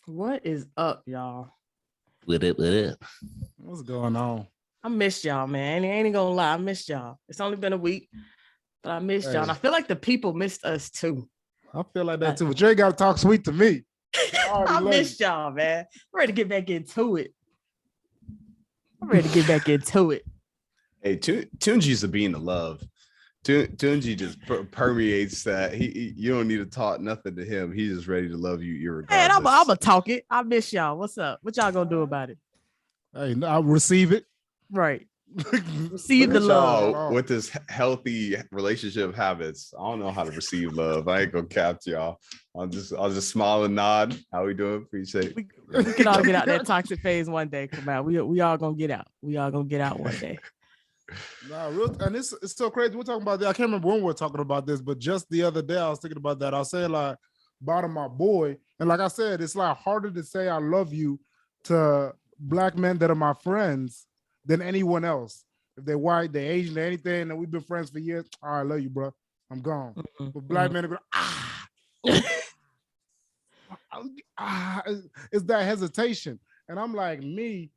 What is up, y'all? With it. What's going on? I missed y'all, man. I ain't gonna lie, I missed y'all. It's only been a week, but I missed y'all. And I feel like the people missed us too. I feel like that too. But you ain't got to talk sweet to me. I missed y'all, man. I'm ready to get back into it. Hey, Tunji's a being of love. Tunji just permeates that. You don't need to talk nothing to him. He's just ready to love you irregardless. Man, I'm gonna talk it. I miss y'all. What's up? What y'all gonna do about it? Hey, I'll receive it. Right. Receive the love. With this healthy relationship habits. I don't know how to receive love. I ain't gonna cap y'all. I'll just smile and nod. How we doing? Appreciate it. We can all get out that toxic phase one day. Come out. We all gonna get out. We all gonna get out one day. Nah, and it's so crazy. We're talking about that. I can't remember when we were talking about this, but just the other day I was thinking about that. I was saying like about my boy, and like I said, it's like harder to say I love you to Black men that are my friends than anyone else. If they're white, they're Asian, they're anything, and we've been friends for years. All right, I love you, bro. I'm gone. Mm-hmm. But Black men are going, it's that hesitation. And I'm like, me,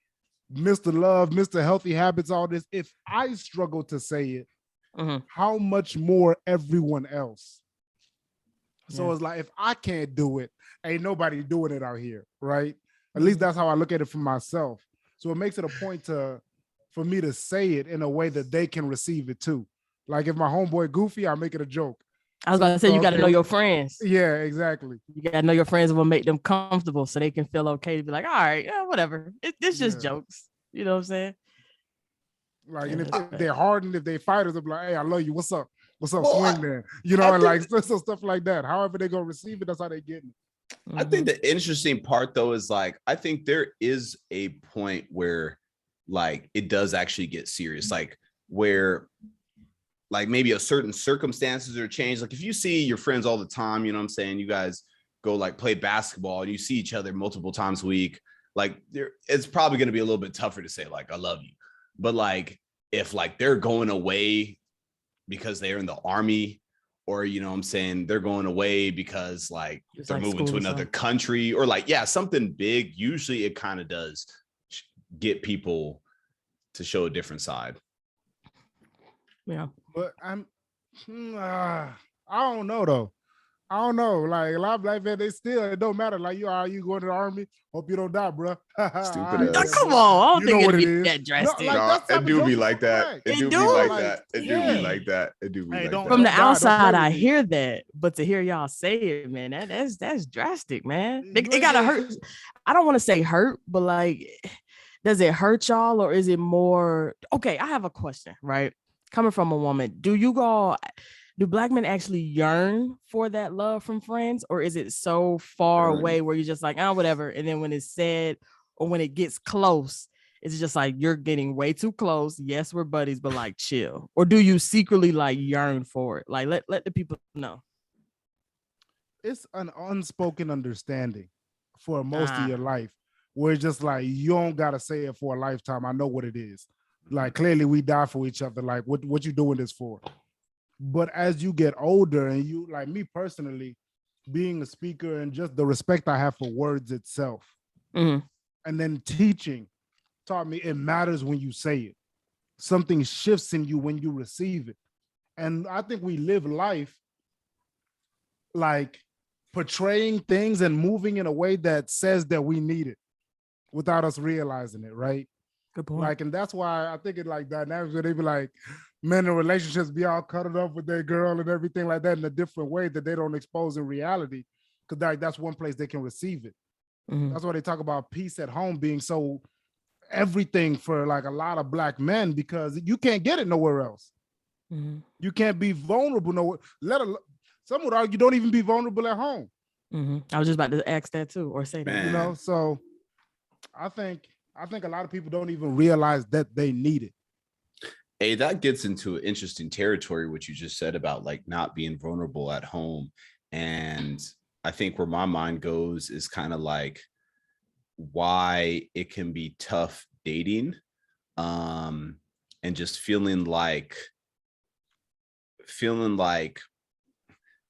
Mr. Love, Mr. Healthy Habits, all this. If I struggle to say it, how much more everyone else? So it's like, if I can't do it, ain't nobody doing it out here, right? At least that's how I look at it for myself. So it makes it a point for me to say it in a way that they can receive it too. Like if my homeboy goofy, I make it a joke. I was gonna say, you got to know your friends. Yeah, exactly. You got to know your friends will make them comfortable so they can feel okay to be like, all right, yeah, whatever. It's just jokes. You know what I'm saying? Like, and if they're hardened, if they fighters, they'll be like, hey, I love you. What's up? What's up? Swing there. You know, and like so stuff like that. However they gonna receive it, that's how they get it. I think the interesting part though is like, I think there is a point where like it does actually get serious, like where like maybe a certain circumstances are changed. Like if you see your friends all the time, you know what I'm saying? You guys go like play basketball and you see each other multiple times a week. Like it's probably going to be a little bit tougher to say like, I love you. But like, if like they're going away because they're in the army, or, you know what I'm saying, they're going away because like it's they're like moving to another country, or like, something big, usually it kind of does get people to show a different side. Yeah. But I don't know though. I don't know. Like a lot of Black men, it don't matter. Like you going to the army. Hope you don't die, bro. Stupid ass. Come on, I don't think it'd be that drastic. No, like, it do be like that. It do be like that. It do be like that. It do be like that. From the outside, I hear that, but to hear y'all say it, man, that's drastic, man. It gotta hurt. I don't want to say hurt, but like, does it hurt y'all, or is it more? Okay, I have a question, right? Coming from a woman, do Black men actually yearn for that love from friends, or is it so far away where you're just like, oh, whatever? And then when it's said or when it gets close, it's just like, you're getting way too close. Yes, we're buddies, but like chill. Or do you secretly like yearn for it? Like let the people know. It's an unspoken understanding for most of your life where it's just like, you don't got to say it for a lifetime. I know what it is. Like clearly we die for each other. Like what you doing this for? But as you get older, and you, like me personally, being a speaker and just the respect I have for words itself, and then teaching taught me it matters when you say it. Something shifts in you when you receive it. And I think we live life like portraying things and moving in a way that says that we need it without us realizing it, right? Good point. Like, and that's why I think it like dynamics where they be like, men in relationships be all cuddled up with their girl and everything like that in a different way that they don't expose in reality, because like that's one place they can receive it. That's why they talk about peace at home being so everything for like a lot of Black men, because you can't get it nowhere else. You can't be vulnerable nowhere. Some would argue don't even be vulnerable at home. I was just about to ask that too, or say that. You know, so I think a lot of people don't even realize that they need it. Hey, that gets into interesting territory, what you just said about like not being vulnerable at home. And I think where my mind goes is kind of like why it can be tough dating, and just feeling like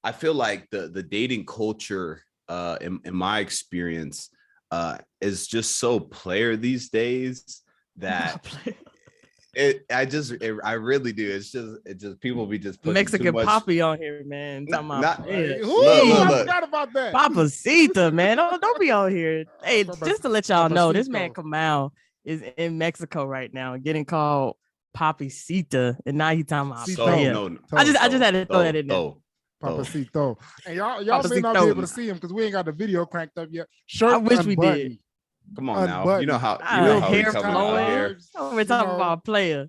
I feel like the dating culture, in my experience, is just so player these days that I really do. It's just people be just putting Mexican too much. Poppy on here, man. Talking about I forgot about that. Papacita, man. Don't be on here. Hey, just to let y'all know, this man Kamau is in Mexico right now, getting called Papacita, and now he talking about player. I just had to throw that in there. Papacito. And y'all may not be able to see him because we ain't got the video cranked up yet. Shirt I wish unbuttoned. We did. Come on now. You know how hair flowing. We're talking about a player.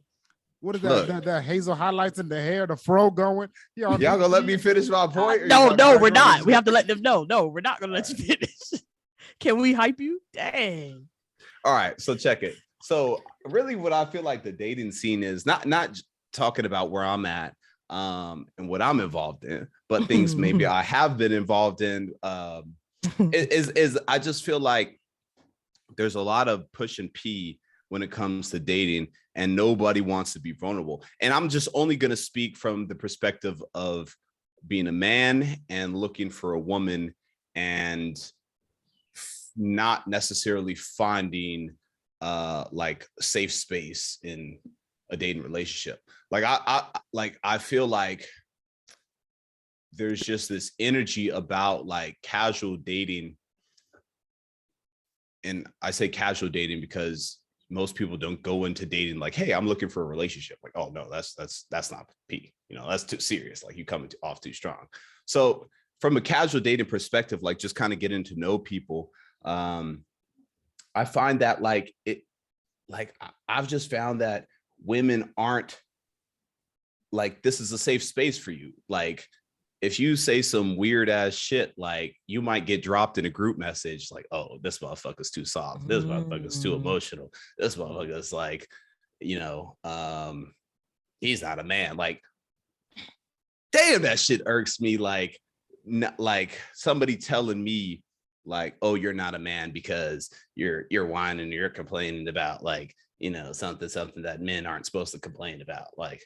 What is that? That hazel highlights in the hair, the fro going. Y'all gonna let me finish my point? No, we're not. We have to let them know. No, we're not gonna let you finish. Can we hype you? Dang. All right, so check it. So really what I feel like the dating scene is not talking about where I'm at and what I'm involved in, but things maybe I have been involved in is I just feel like there's a lot of push and pee when it comes to dating, and nobody wants to be vulnerable. And I'm just only going to speak from the perspective of being a man and looking for a woman and not necessarily finding like safe space in a dating relationship. Like I feel like there's just this energy about like casual dating. And I say casual dating because most people don't go into dating like, hey, I'm looking for a relationship. Like, oh no, that's not P. That's too serious. Like you coming off too strong. So from a casual dating perspective, like just kind of getting to know people, I find that like I've just found that women aren't like, this is a safe space for you. Like if you say some weird ass shit, like you might get dropped in a group message like, oh, this motherfucker's too soft. This motherfucker's too emotional. This motherfucker's like, he's not a man. Like, damn, that shit irks me. Like somebody telling me like, oh, you're not a man because you're whining, you're complaining about like, something that men aren't supposed to complain about. Like,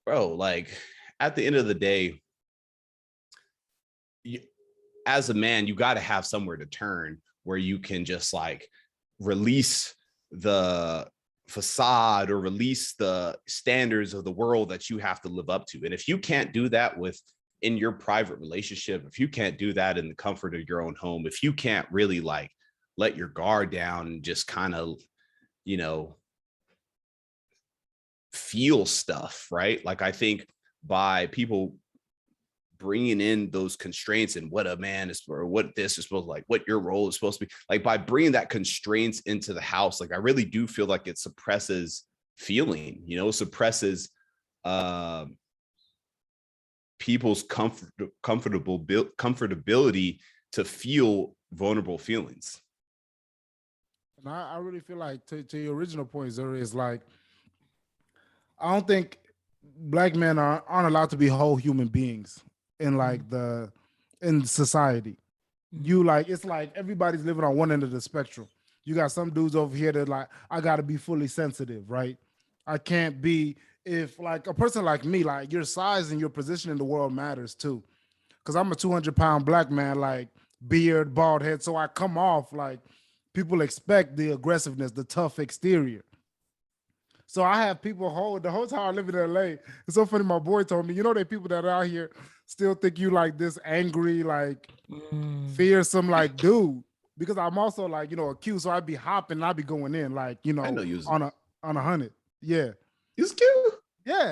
bro, like at the end of the day, as a man, you got to have somewhere to turn where you can just like release the facade or release the standards of the world that you have to live up to. And if you can't do that in your private relationship, if you can't do that in the comfort of your own home, if you can't really like let your guard down and just kind of, feel stuff, right? Like I think by people bringing in those constraints and what a man is or what this is supposed to like, what your role is supposed to be like, by bringing that constraints into the house, like I really do feel like it suppresses feeling, suppresses people's comfortability to feel vulnerable feelings. And I really feel like to your original point, Zuri, is like, I don't think Black men aren't allowed to be whole human beings in like in society. You like, it's like everybody's living on one end of the spectrum. You got some dudes over here that like, I got to be fully sensitive, right? I can't be, if like a person like me, like your size and your position in the world matters too. Cause I'm a 200-pound Black man, like beard, bald head. So I come off like people expect the aggressiveness, the tough exterior. So I have people the whole time I live in LA. It's so funny. My boy told me, there are people that are out here still think you like this angry, like fearsome, like dude. Because I'm also like, a cute. So I'd be hopping and I'd be going in like, I know you on a 100. Yeah. He's cute. Yeah.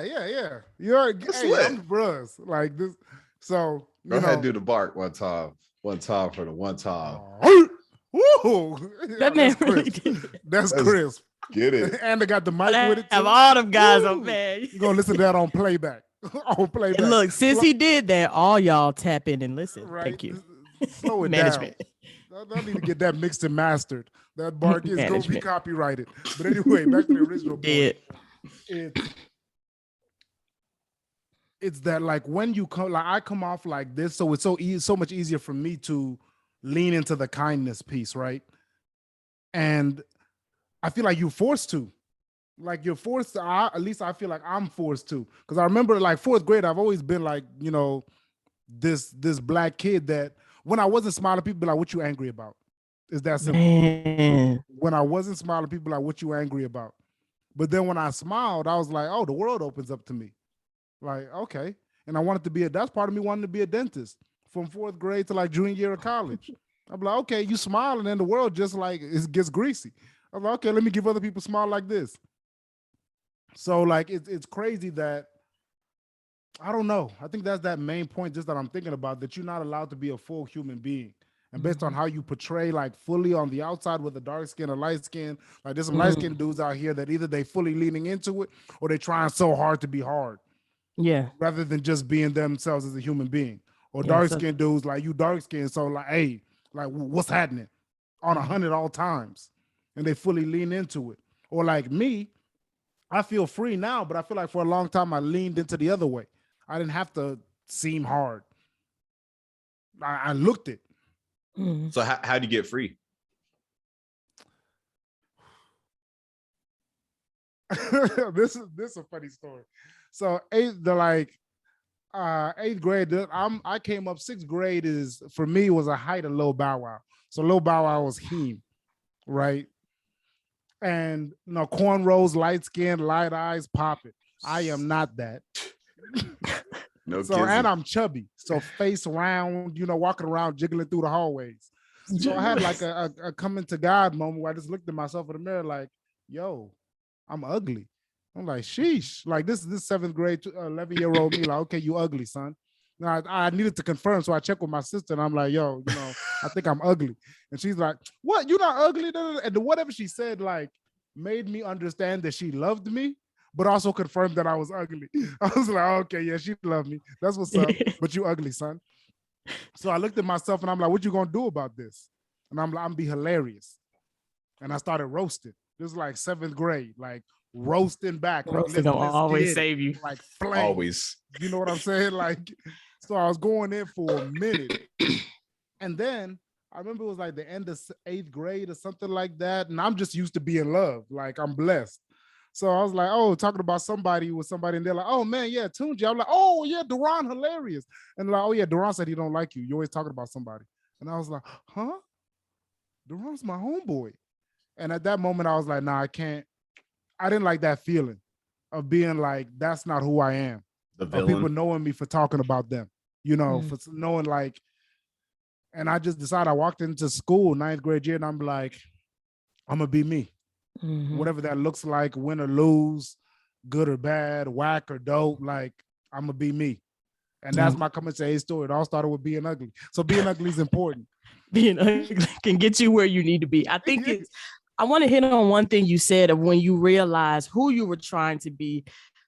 You're I'm the bros. Like this. So go ahead, do the bark one time. One time for the one time. Woo! That man really did. That's crisp. Get it. And they got the mic with it too. Have all them guys on, man. You're going to listen to that on playback. And look, since he did that, all y'all tap in and listen. Right? Thank you. Slow it Management. Down. I need to get that mixed and mastered. That bark is going to be copyrighted. But anyway, back to the original point. It's that like when you come, like I come off like this, so it's so much easier for me to lean into the kindness piece, right? And I feel like you're forced to. Like you're forced to, at least I feel like I'm forced to. Because I remember like 4th grade, I've always been like, this Black kid that when I wasn't smiling, people be like, what you angry about? It's that simple. Man. When I wasn't smiling, people were like, what you angry about? But then when I smiled, I was like, oh, the world opens up to me. Like, okay. And I wanted to be that's part of me wanting to be a dentist from 4th grade to like junior year of college. I'm like, okay, you smile and then the world just like it gets greasy. I was like, okay, let me give other people smile like this. So like it's crazy that I don't know. I think that's that main point just that I'm thinking about, that you're not allowed to be a full human being. And based on how you portray like fully on the outside with a dark skin or light skin, like there's some light skinned dudes out here that either they fully leaning into it or they trying so hard to be hard. Yeah. Rather than just being themselves as a human being. Or dark skinned dudes like you dark skinned. So like, hey, like what's happening? On 100 all times. And they fully lean into it. Or like me, I feel free now, but I feel like for a long time I leaned into the other way. I didn't have to seem hard. I looked it. So how do you get free? This is a funny story. So eighth grade, I came up 6th grade is for me was a height of Lil Bow Wow. So Lil Bow Wow was him, right? And cornrows, light skin, light eyes, popping. I am not that. No. So and I'm chubby, so face round, walking around jiggling through the hallways. So I had like a coming to God moment where I just looked at myself in the mirror like, yo, I'm ugly. I'm like, sheesh. Like this 7th grade 11-year-old me, like, okay, you ugly, son. Now I needed to confirm, so I checked with my sister and I'm like, yo, I think I'm ugly. And she's like, what? You're not ugly? And whatever she said, like, made me understand that she loved me, but also confirmed that I was ugly. I was like, okay, yeah, she loved me. That's what's up. But you ugly, son. So I looked at myself and I'm like, what you gonna do about this? And I'm like, I'm be hilarious. And I started roasting. This is like 7th grade, like roasting back. Like, roasting gonna always save you. Like flame. Always. You know what I'm saying? Like, so I was going in for a minute. And then I remember it was like the end of 8th grade or something like that. And I'm just used to being loved. Like, I'm blessed. So I was like, oh, talking about somebody with somebody, and they're like, oh man, yeah, Tunji. I'm like, oh yeah, Duran, hilarious. And like, oh yeah, Duran said he don't like you. You're always talking about somebody. And I was like, huh? Duran's my homeboy. And at that moment, I was like, nah, I can't. I didn't like that feeling of being like, that's not who I am. The villain. People knowing me for talking about them, for knowing like, and I just decided I walked into school 9th grade year and I'm like, I'm gonna be me. Whatever that looks like, win or lose, good or bad, whack or dope, like I'm gonna be me. And that's my coming to age story. It all started with being ugly. So being ugly is important. Being ugly can get you where you need to be. I think I want to hit on one thing you said of when you realize who you were trying to be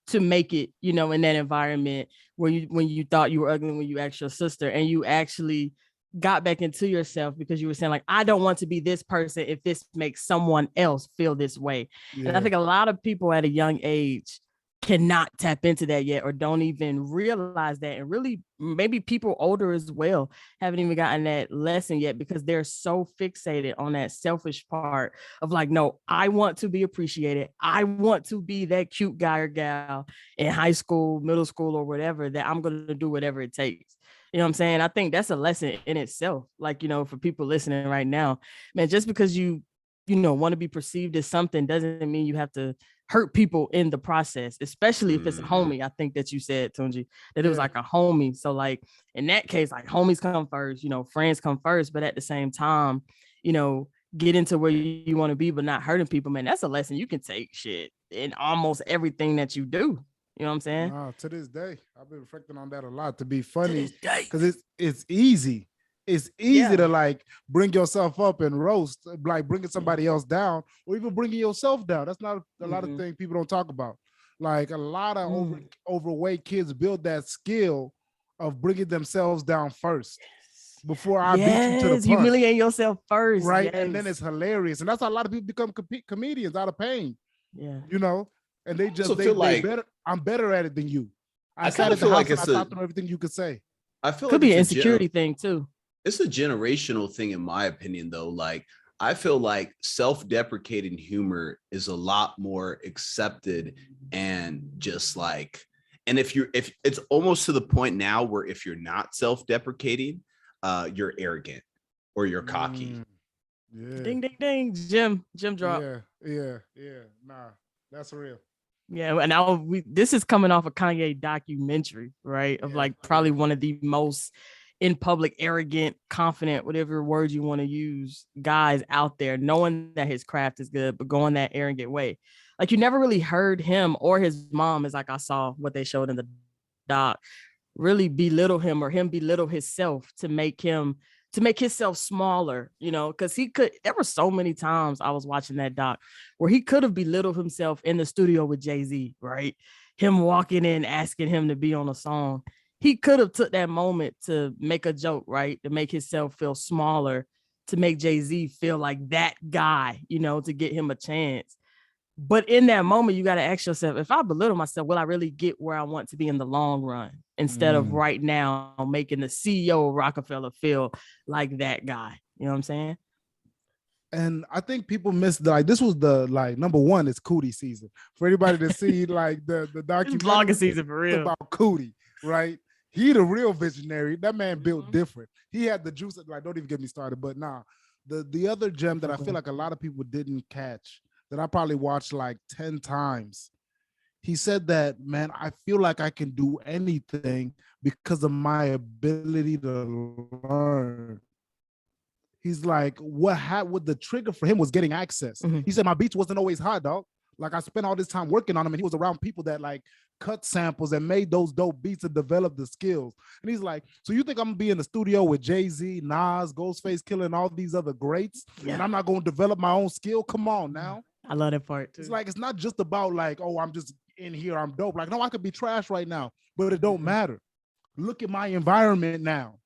to make it, in that environment where when you thought you were ugly, when you asked your sister and you actually got back into yourself because you were saying like, I don't want to be this person if this makes someone else feel this way. Yeah. And I think a lot of people at a young age cannot tap into that yet or don't even realize that. And really, maybe people older as well haven't even gotten that lesson yet because they're so fixated on that selfish part of like, no, I want to be appreciated. I want to be that cute guy or gal in high school, middle school, or whatever, that I'm going to do whatever it takes. You know what I'm saying? I think that's a lesson in itself. Like, for people listening right now, man, just because you want to be perceived as something doesn't mean you have to hurt people in the process, especially if it's a homie. I think that you said, Tunji, that it was like a homie. So like in that case, like homies come first, friends come first, but at the same time, get into where you want to be, but not hurting people, man. That's a lesson you can take shit in almost everything that you do. You know what I'm saying? To this day, I've been reflecting on that a lot to be funny because it's easy. It's easy to like bring yourself up and roast, like bringing somebody else down or even bringing yourself down. That's not a lot of things people don't talk about. Like a lot of overweight kids build that skill of bringing themselves down first before I beat you to the punch. Humiliate yourself first. Right. Yes. And then it's hilarious. And that's how a lot of people become comedians out of pain. Yeah. And they just feel like better. I'm better at it than you. I kind of feel like it's I thought everything you could say. I feel could like be an insecurity thing too. It's a generational thing, in my opinion, though. Like, I feel like self-deprecating humor is a lot more accepted and just like, and if it's almost to the point now where if you're not self-deprecating, you're arrogant or you're cocky. Yeah. Ding, ding, ding. Jim drop. Yeah. Nah, that's real. Yeah, and now this is coming off a Kanye documentary, right? Of like probably one of the most in public, arrogant, confident, whatever word you want to use, guys out there, knowing that his craft is good, but going that arrogant way. Like you never really heard him or his mom, is like I saw what they showed in the doc, really belittle him or him belittle himself to make himself smaller, because there were so many times I was watching that doc where he could have belittled himself in the studio with Jay-Z, right? Him walking in, asking him to be on a song. He could have took that moment to make a joke, right? To make himself feel smaller, to make Jay-Z feel like that guy, to get him a chance. But in that moment, you got to ask yourself, if I belittle myself, will I really get where I want to be in the long run? Instead of right now making the CEO of Rockefeller feel like that guy. You know what I'm saying? And I think people missed this was the number one, it's Cootie season. For anybody to see the documentary vlogging season for real about Cootie, right? He the real visionary. That man built different. He had the juice. Don't even get me started. But the other gem that I feel like a lot of people didn't catch, that I probably watched 10 times. He said that, man, I feel like I can do anything because of my ability to learn. He's like, what the trigger for him was getting access. Mm-hmm. He said, my beats wasn't always hot, dog. I spent all this time working on them, and he was around people that cut samples and made those dope beats and developed the skills. And he's like, so you think I'm gonna be in the studio with Jay-Z, Nas, Ghostface Killah, and all these other greats, and I'm not gonna develop my own skill? Come on now. I love that part too. It's not just about I'm just in here, I'm dope. No, I could be trash right now, but it don't matter. Look at my environment now.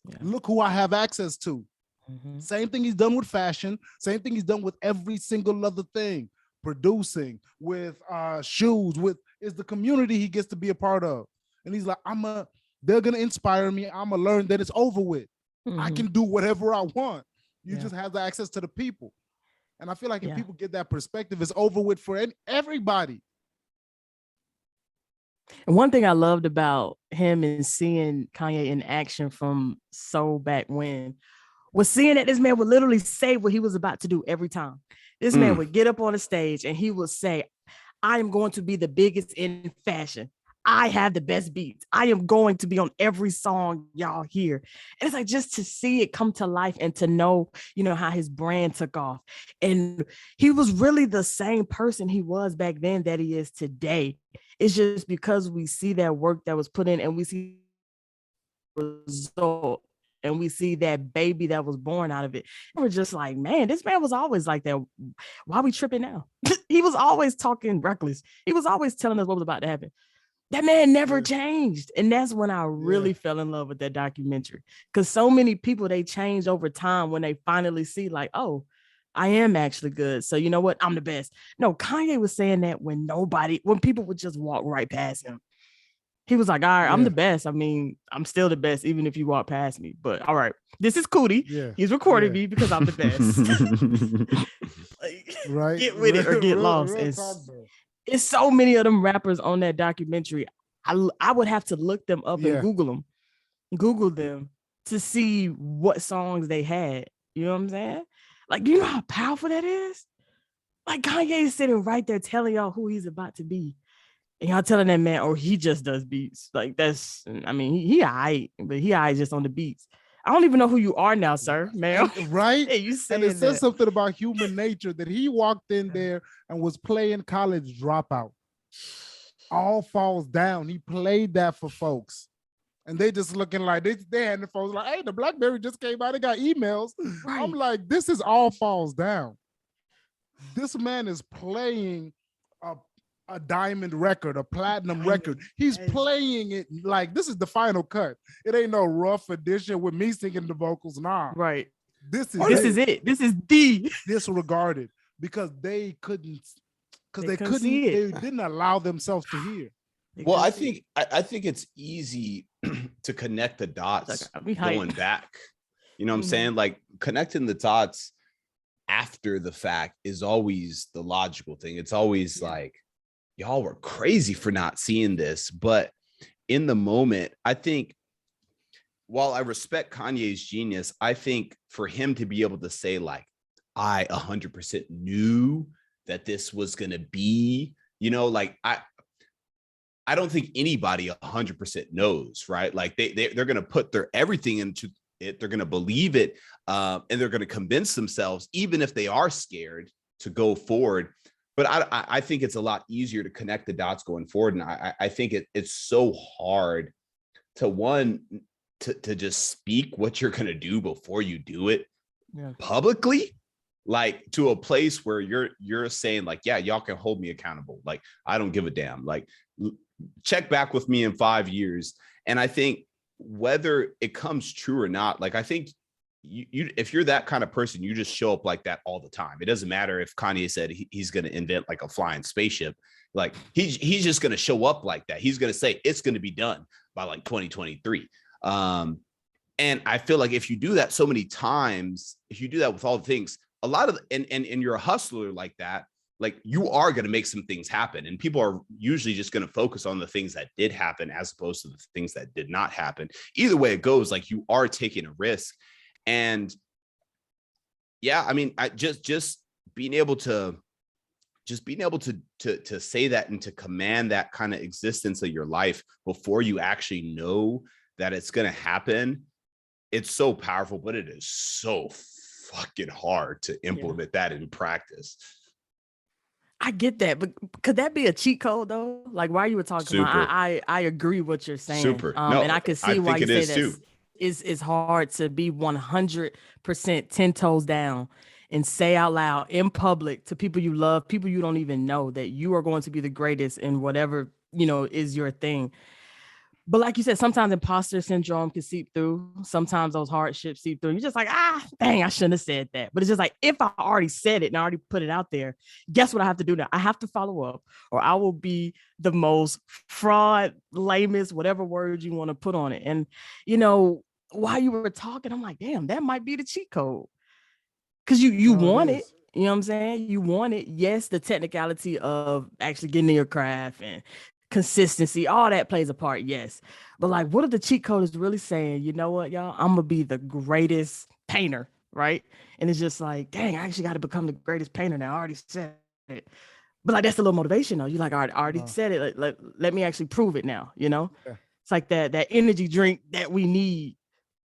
Yeah. Look who I have access to. Mm-hmm. Same thing he's done with fashion. Same thing he's done with every single other thing. Producing, with shoes, is the community he gets to be a part of. And he's like, they're gonna inspire me. I'm gonna learn that it's over with. Mm-hmm. I can do whatever I want. You just have the access to the people. And I feel like if people get that perspective, it's over with for everybody. And one thing I loved about him is seeing Kanye in action from so back when was seeing that this man would literally say what he was about to do every time. This man would get up on the stage and he would say, I am going to be the biggest in fashion. I have the best beats. I am going to be on every song y'all hear. And it's just to see it come to life and to know, how his brand took off. And he was really the same person he was back then that he is today. It's just because we see that work that was put in and we see the result. And we see that baby that was born out of it. And we're just like, man, this man was always like that. Why are we tripping now? He was always talking reckless. He was always telling us what was about to happen. That man never changed. And that's when I really fell in love with that documentary. Because so many people, they change over time when they finally see oh, I am actually good. So you know what? I'm the best. No, Kanye was saying that when people would just walk right past him. He was like, all right, I'm the best. I mean, I'm still the best, even if you walk past me. But all right, this is Cootie. Yeah. He's recording me because I'm the best. Right. Get with it or get lost. It's so many of them rappers on that documentary. I would have to look them up and Google them to see what songs they had. You know what I'm saying? You know how powerful that is? Kanye is sitting right there telling y'all who he's about to be. And y'all telling that man, he just does beats. That's, I mean, he aight, but he aight just on the beats. I don't even know who you are now, sir, man. Right? Hey, you and it says something about human nature that he walked in there and was playing College Dropout. All Falls Down. He played that for folks. And they just looking like, they had the phones hey, the BlackBerry just came out. They got emails. Right. I'm like, this is All Falls Down. This man is playing a diamond record, a platinum record. He's playing it this is the final cut. It ain't no rough edition with me singing the vocals. Nah. Right. This is it. This is the disregarded because they couldn't they didn't allow themselves to hear. Well, I think it's easy to connect the dots going back. You know what I'm saying? Connecting the dots after the fact is always the logical thing. It's always y'all were crazy for not seeing this. But in the moment, I think while I respect Kanye's genius, I think for him to be able to say I 100% knew that this was going to be, like I don't think anybody 100% knows, right? Like they're going to put their everything into it. They're going to believe it, and they're going to convince themselves, even if they are scared, to go forward. But I think it's a lot easier to connect the dots going forward. And I think it's so hard to just speak what you're going to do before you do it publicly, like to a place where you're saying like, yeah, y'all can hold me accountable. Like, I don't give a damn. Like, check back with me in 5 years. And I think whether it comes true or not, like, I think you if you're that kind of person, you just show up like that all the time. It doesn't matter if Kanye said he's going to invent like a flying spaceship. Like he's just going to show up like that. He's going to say it's going to be done by like 2023. And I feel like if you do that so many times, if you do that with all the things, a lot of and you're a hustler like that, like you are going to make some things happen, and people are usually just going to focus on the things that did happen as opposed to the things that did not happen. Either way it goes, like you are taking a risk. And yeah, I mean, I just being able to say that and to command that kind of existence of your life before you actually know that it's going to happen. It's so powerful, but it is so fucking hard to implement that in practice. I get that, but could that be a cheat code though? Like while you were talking about, I agree what you're saying. Super. No, and I could see why you say that it's hard to be 100% 10 toes down and say out loud in public to people you love, people you don't even know, that you are going to be the greatest in whatever, is your thing. But like you said, sometimes imposter syndrome can seep through. Sometimes those hardships seep through. You're just like, dang, I shouldn't have said that. But it's just like, if I already said it and I already put it out there, guess what I have to do now? I have to follow up, or I will be the most fraud, lamest, whatever word you want to put on it. And, while you were talking, I'm like, damn, that might be the cheat code. Because you want it. You know what I'm saying? You want it. Yes, the technicality of actually getting in your craft and consistency, all that plays a part. Yes. But like, what if the cheat code is really saying, you know what, y'all, I'm going to be the greatest painter, right? And it's just like, dang, I actually got to become the greatest painter now. I already said it. But like, that's a little motivation though. You're like, all right, I already said it. Let me actually prove it now, It's like that energy drink that we need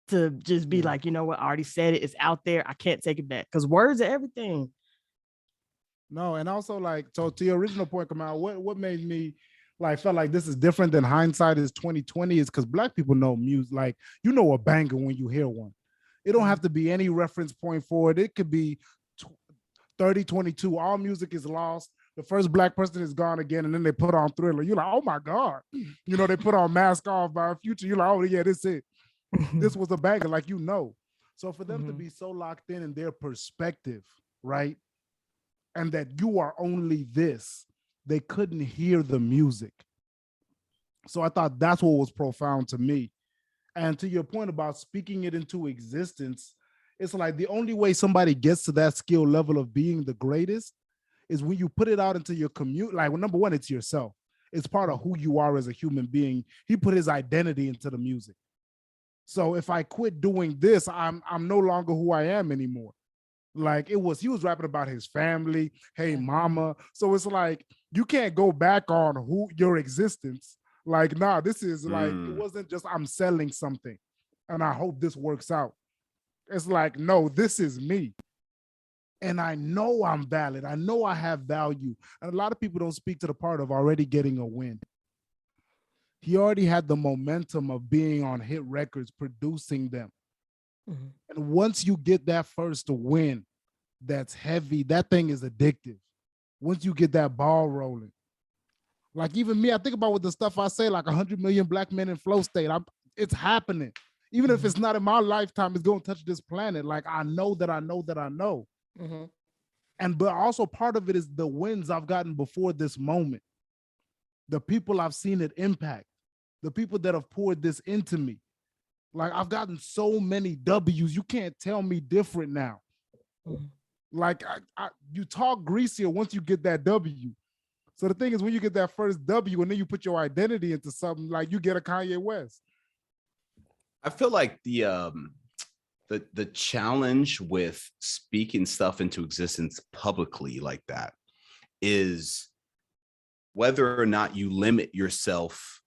to just be like, you know what, I already said it. It's out there. I can't take it back, because words are everything. No, and also like, so to your original point, Kamau, what made me felt like this is different than hindsight is 2020 is because Black people know music. Like, a banger when you hear one. It don't have to be any reference point for it. It could be 3022. All music is lost. The first Black person is gone again, and then they put on Thriller. You're like, oh my God. They put on Mask Off by Future. You're like, oh yeah, this is it. This was a banger, like, So for them to be so locked in their perspective, right? And that you are only this, they couldn't hear the music. So I thought that's what was profound to me. And to your point about speaking it into existence, it's like the only way somebody gets to that skill level of being the greatest is when you put it out into your community. Like, well, number one, it's yourself. It's part of who you are as a human being. He put his identity into the music. So if I quit doing this, I'm no longer who I am anymore. Like, he was rapping about his family, hey mama. So it's like, you can't go back on your existence. Like, nah, this is like, it wasn't just I'm selling something and I hope this works out. It's like, no, this is me. And I know I'm valid. I know I have value. And a lot of people don't speak to the part of already getting a win. He already had the momentum of being on hit records, producing them. Mm-hmm. And once you get that first win, that's heavy, that thing is addictive. Once you get that ball rolling. Like, even me, I think about with the stuff I say, like 100 million Black men in flow state. It's happening. Even if it's not in my lifetime, it's going to touch this planet. Like, I know that I know that I know. Mm-hmm. But also part of it is the wins I've gotten before this moment. The people I've seen it impact. The people that have poured this into me. Like, I've gotten so many W's. You can't tell me different now. Mm-hmm. Like, you talk greasier once you get that W. So the thing is, when you get that first W and then you put your identity into something, like, you get a Kanye West. I feel like the the challenge with speaking stuff into existence publicly like that is whether or not you limit yourself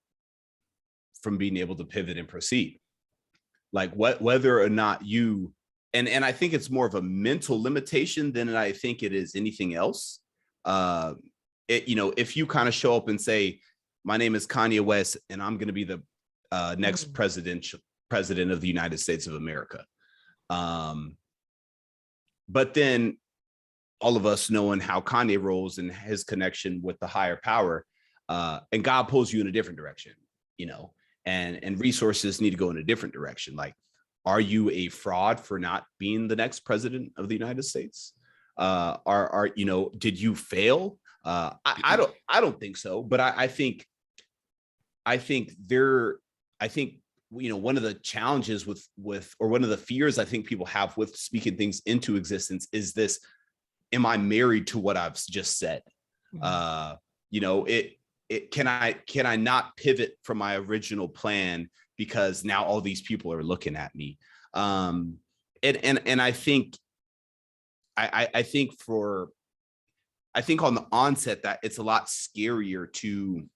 from being able to pivot and proceed. Like whether or not you, and I think it's more of a mental limitation than I think it is anything else. If you kind of show up and say, my name is Kanye West and I'm going to be the next president of the United States of America. But then all of us knowing how Kanye rolls and his connection with the higher power, and God pulls you in a different direction, and resources need to go in a different direction. Like, are you a fraud for not being the next president of the United States? Did you fail? I don't think so, but I think one of the challenges with or one of the fears I think people have with speaking things into existence is this: am I married to what I've just said? Can I not pivot from my original plan because now all these people are looking at me? And I think I think on the onset that it's a lot scarier to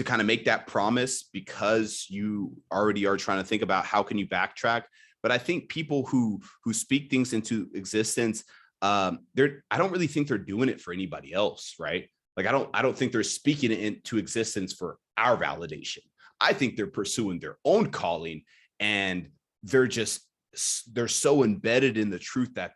kind of make that promise because you already are trying to think about how can you backtrack. But I think people who speak things into existence, I don't really think they're doing it for anybody else, right? Like, I don't think they're speaking it into existence for our validation. I think they're pursuing their own calling, and they're so embedded in the truth that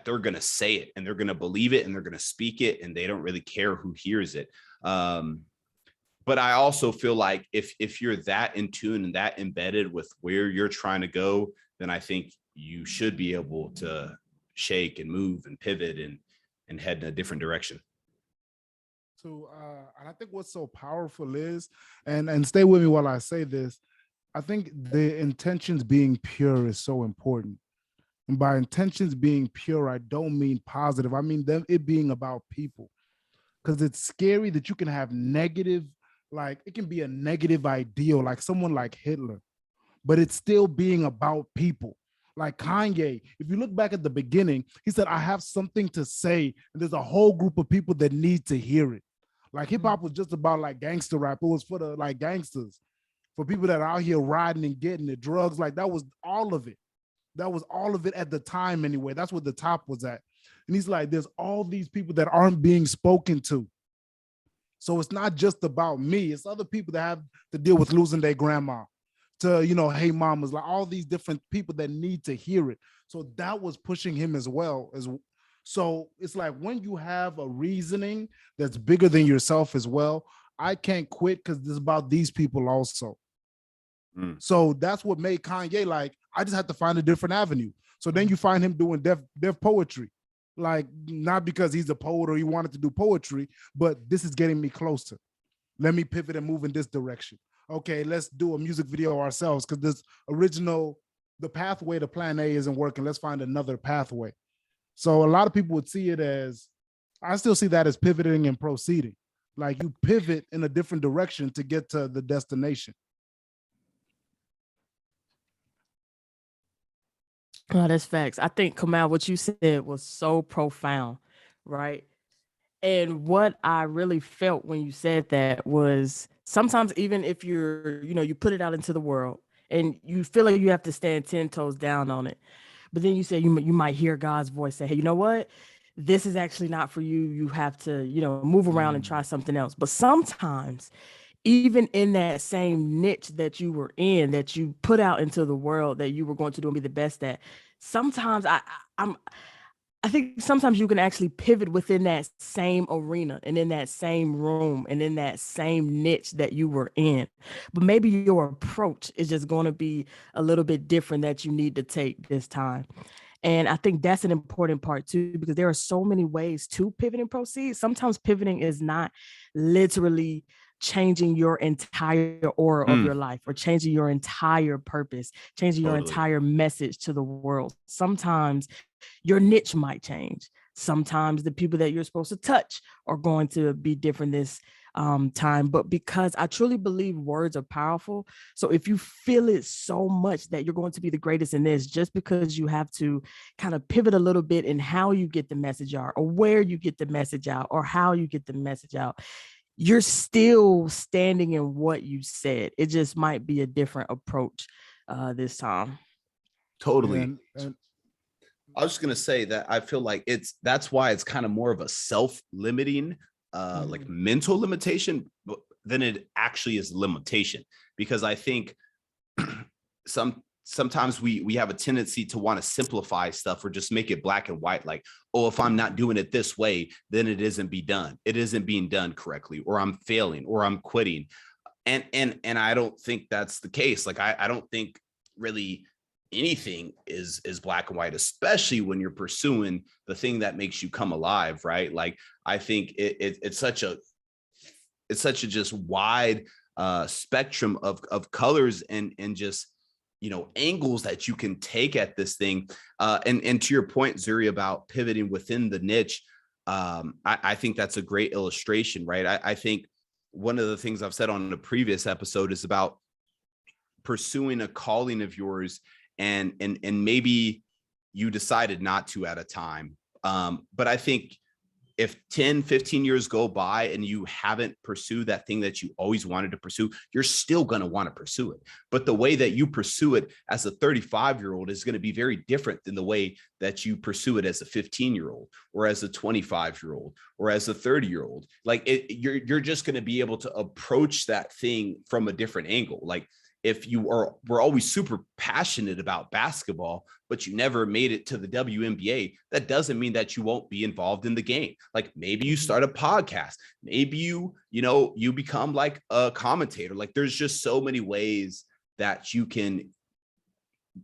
they're going to say it and they're going to believe it and they're going to speak it, and they don't really care who hears it. But I also feel like if you're that in tune and that embedded with where you're trying to go, then I think you should be able to shake and move and pivot and head in a different direction. So, and I think what's so powerful is, and stay with me while I say this, I think the intentions being pure is so important. And by intentions being pure, I don't mean positive. I mean it being about people. Because it's scary that you can have negative, like it can be a negative ideal, like someone like Hitler, but it's still being about people. Like Kanye, if you look back at the beginning, he said, I have something to say, and there's a whole group of people that need to hear it. Like hip hop was just about like gangster rap. It was for the like gangsters, for people that are out here riding and getting the drugs. Like that was all of it. That was all of it at the time anyway. That's what the top was at. And he's like, there's all these people that aren't being spoken to. So it's not just about me. It's other people that have to deal with losing their grandma, to, hey mamas, like all these different people that need to hear it. So that was pushing him as well. So it's like when you have a reasoning that's bigger than yourself as well, I can't quit because it's about these people also. So that's what made Kanye like, I just had to find a different avenue. So then you find him doing deaf poetry. Like, not because he's a poet or he wanted to do poetry, but this is getting me closer. Let me pivot and move in this direction. Okay, let's do a music video ourselves because this the pathway to plan A isn't working. Let's find another pathway. So a lot of people would see it as, I still see that as pivoting and proceeding. Like you pivot in a different direction to get to the destination. Oh, that's facts. I think, Kamau, what you said was so profound, right? And what I really felt when you said that was sometimes even if you put it out into the world and you feel like you have to stand 10 toes down on it, but then you say you might hear God's voice say, hey, you know what? This is actually not for you. You have to, move around and try something else. But sometimes even in that same niche that you were in, that you put out into the world that you were going to do and be the best at, sometimes I think sometimes you can actually pivot within that same arena and in that same room and in that same niche that you were in. But maybe your approach is just going to be a little bit different that you need to take this time. And I think that's an important part too, because there are so many ways to pivot and proceed. Sometimes pivoting is not literally changing your entire aura of your life or changing your entire purpose, changing your entire message to the world. Sometimes your niche might change. Sometimes the people that you're supposed to touch are going to be different. time, but because I truly believe words are powerful. So if you feel it so much that you're going to be the greatest in this, just because you have to kind of pivot a little bit in how you get the message out, or where you get the message out, or how you get the message out, you're still standing in what you said. It just might be a different approach this time. Totally. And I was just gonna say that I feel like that's why it's kind of more of a self-limiting, like mental limitation than it actually is limitation. Because I think sometimes we have a tendency to want to simplify stuff or just make it black and white. Like, oh, if I'm not doing it this way, then it isn't being done correctly, or I'm failing, or I'm quitting. And I don't think that's the case. Like, I don't think really anything is black and white, especially when you're pursuing the thing that makes you come alive, right? Like, I think it's such a just wide spectrum of colors and just, you know, angles that you can take at this thing. And to your point, Zuri, about pivoting within the niche, I think that's a great illustration, right? I think one of the things I've said on a previous episode is about pursuing a calling of yours, and maybe you decided not to at a time. But I think if 10, 15 years go by and you haven't pursued that thing that you always wanted to pursue, you're still going to want to pursue it. But the way that you pursue it as a 35-year-old is going to be very different than the way that you pursue it as a 15-year-old, or as a 25-year-old, or as a 30-year-old. Like, you're just going to be able to approach that thing from a different angle. Like, if were always super passionate about basketball, but you never made it to the WNBA, that doesn't mean that you won't be involved in the game. Like, maybe you start a podcast, maybe you become like a commentator. Like, there's just so many ways that you can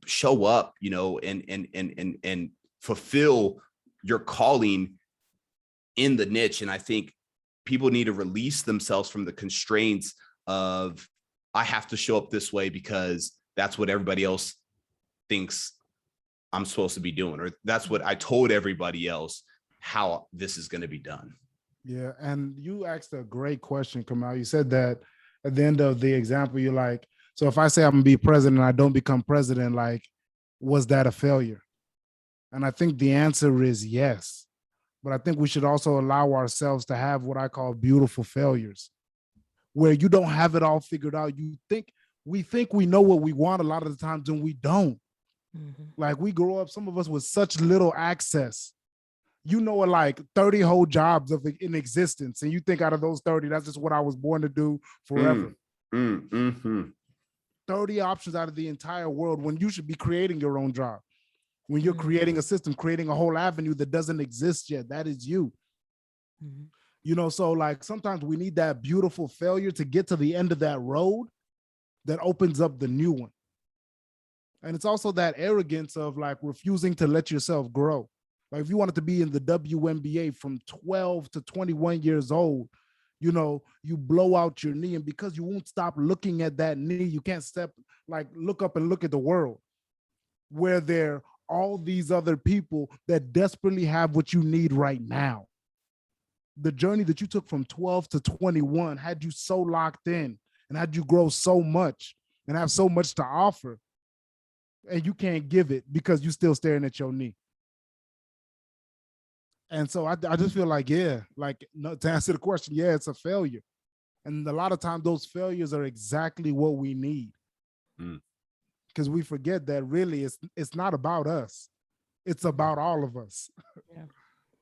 show up, you know, and fulfill your calling in the niche. And I think people need to release themselves from the constraints of, I have to show up this way because that's what everybody else thinks I'm supposed to be doing, or that's what I told everybody else how this is going to be done. Yeah, and you asked a great question, Kamau. You said that at the end of the example, you're like, so if I say I'm going to be president and I don't become president, like, was that a failure? And I think the answer is yes. But I think we should also allow ourselves to have what I call beautiful failures, where you don't have it all figured out. We think we know what we want a lot of the times, and we don't. Like, we grow up, some of us, with such little access. You know, like 30 whole jobs in existence, and you think out of those 30, that's just what I was born to do forever. 30 options out of the entire world, when you should be creating your own job. When you're creating a system, creating a whole avenue that doesn't exist yet, that is you. You know, so like, sometimes we need that beautiful failure to get to the end of that road that opens up the new one. And it's also that arrogance of like refusing to let yourself grow. Like, if you wanted to be in the WNBA from 12 to 21 years old, you know, you blow out your knee, and because you won't stop looking at that knee, you can't look up and look at the world, where there are all these other people that desperately have what you need right now. The journey that you took from 12 to 21 had you so locked in, and had you grow so much and have so much to offer, and you can't give it because you're still staring at your knee. And so I just feel like, yeah, like, no, to answer the question, yeah, it's a failure. And a lot of times those failures are exactly what we need. Because we forget that really it's not about us. It's about all of us. Yeah.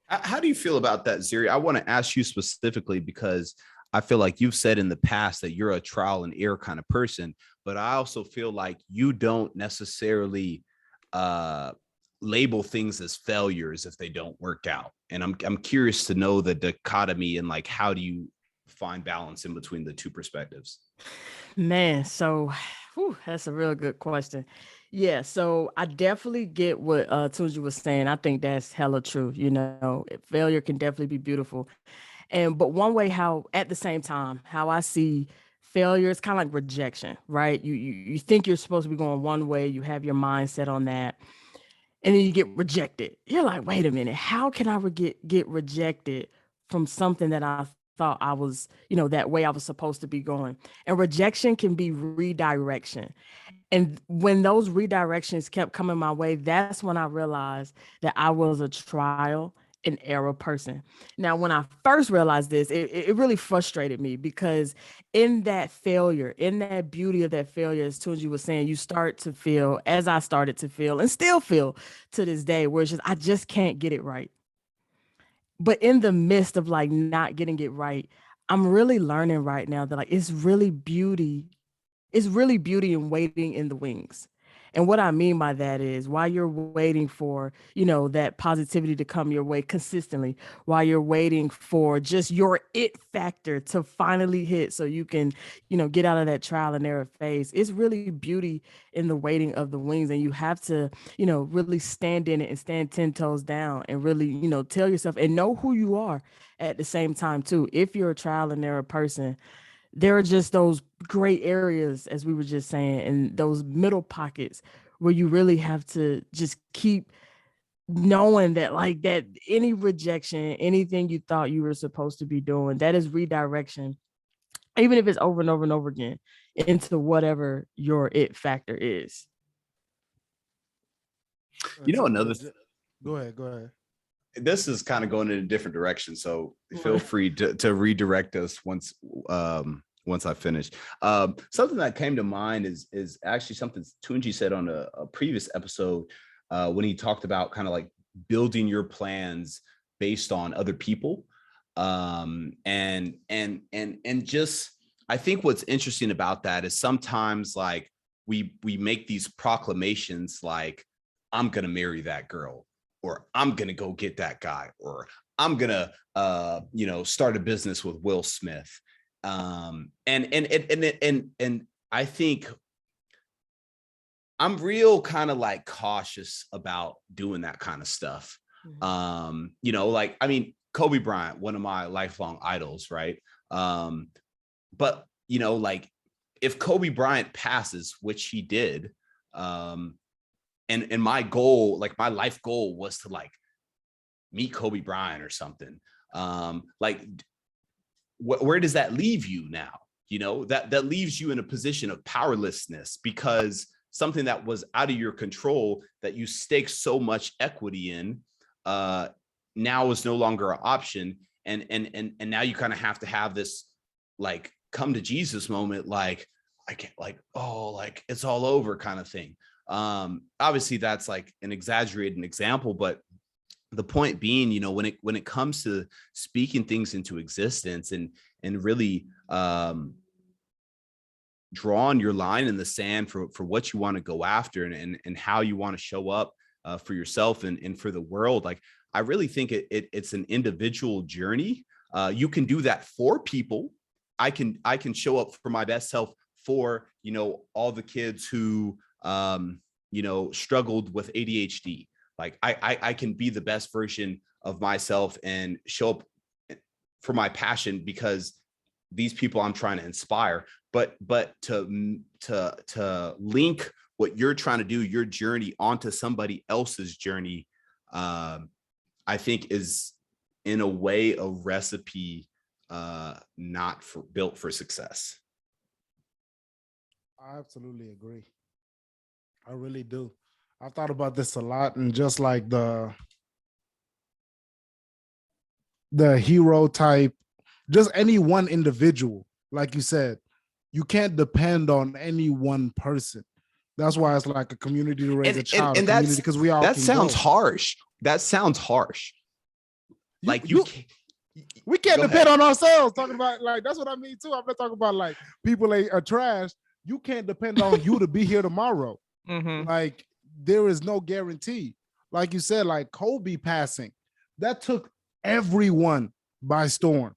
How do you feel about that, Zuri? I want to ask you specifically, because I feel like you've said in the past that you're a trial and error kind of person, but I also feel like you don't necessarily label things as failures if they don't work out. And I'm curious to know the dichotomy, and like, how do you find balance in between the two perspectives? Man, so that's a real good question. Yeah, so I definitely get what Tunji was saying. I think that's hella true. You know, failure can definitely be beautiful. But one way, how at the same time, how I see failure is kind of like rejection, right? You think you're supposed to be going one way, you have your mindset on that, and then you get rejected. You're like, wait a minute, how can I get rejected from something that I thought I was, that way I was supposed to be going. And rejection can be redirection. And when those redirections kept coming my way, that's when I realized that I was a trial and error person. Now, when I first realized this, it really frustrated me because in that failure, in that beauty of that failure, as Tunji was saying, you start to feel, as I started to feel and still feel to this day, where it's just, I just can't get it right. But in the midst of like not getting it right, I'm really learning right now that like it's really beauty in waiting in the wings. And what I mean by that is while you're waiting for, that positivity to come your way consistently, while you're waiting for just your it factor to finally hit so you can, get out of that trial and error phase, it's really beauty in the waiting of the wings. And you have to, really stand in it and stand 10 toes down and really, tell yourself and know who you are at the same time too. If you're a trial and error person, there are just those gray areas, as we were just saying, and those middle pockets where you really have to just keep knowing that like that any rejection, anything you thought you were supposed to be doing, that is redirection, even if it's over and over and over again, into whatever your it factor is. Another Go ahead. This is kind of going in a different direction, so feel free to redirect us once I finish. Something that came to mind is actually something Tunji said on a previous episode when he talked about kind of like building your plans based on other people, and just I think what's interesting about that is sometimes like we make these proclamations like, I'm gonna marry that girl, or I'm gonna go get that guy, or I'm gonna start a business with Will Smith. And I think I'm real kind of like cautious about doing that kind of stuff. Mm-hmm. Kobe Bryant, one of my lifelong idols, right? But if Kobe Bryant passes, which he did, and my goal, like my life goal was to like meet Kobe Bryant or something. Where does that leave you now? That leaves you in a position of powerlessness because something that was out of your control that you staked so much equity in now is no longer an option. And now you kind of have to have this like come to Jesus moment, like I can't like it's all over kind of thing. Obviously that's like an exaggerated example, but the point being, when it comes to speaking things into existence and really drawing your line in the sand for what you want to go after and how you want to show up for yourself and for the world, like I really think it's an individual journey. You can do that for people. I can show up for my best self for all the kids who struggled with ADHD. Like I can be the best version of myself and show up for my passion because these people I'm trying to inspire. But to link what you're trying to do, your journey, onto somebody else's journey, I think is in a way a recipe not built for success. I absolutely agree. I really do. I've thought about this a lot, and just like the hero type, just any one individual, like you said, you can't depend on any one person. That's why it's like a community to raise a child, and community because we all. That sounds harsh. That sounds harsh. We can't depend on ourselves. Talking about like that's what I mean too. I'm not talking about like people are trash. You can't depend on you to be here tomorrow. Mm-hmm. Like there is no guarantee. Like you said, like Kobe passing, that took everyone by storm.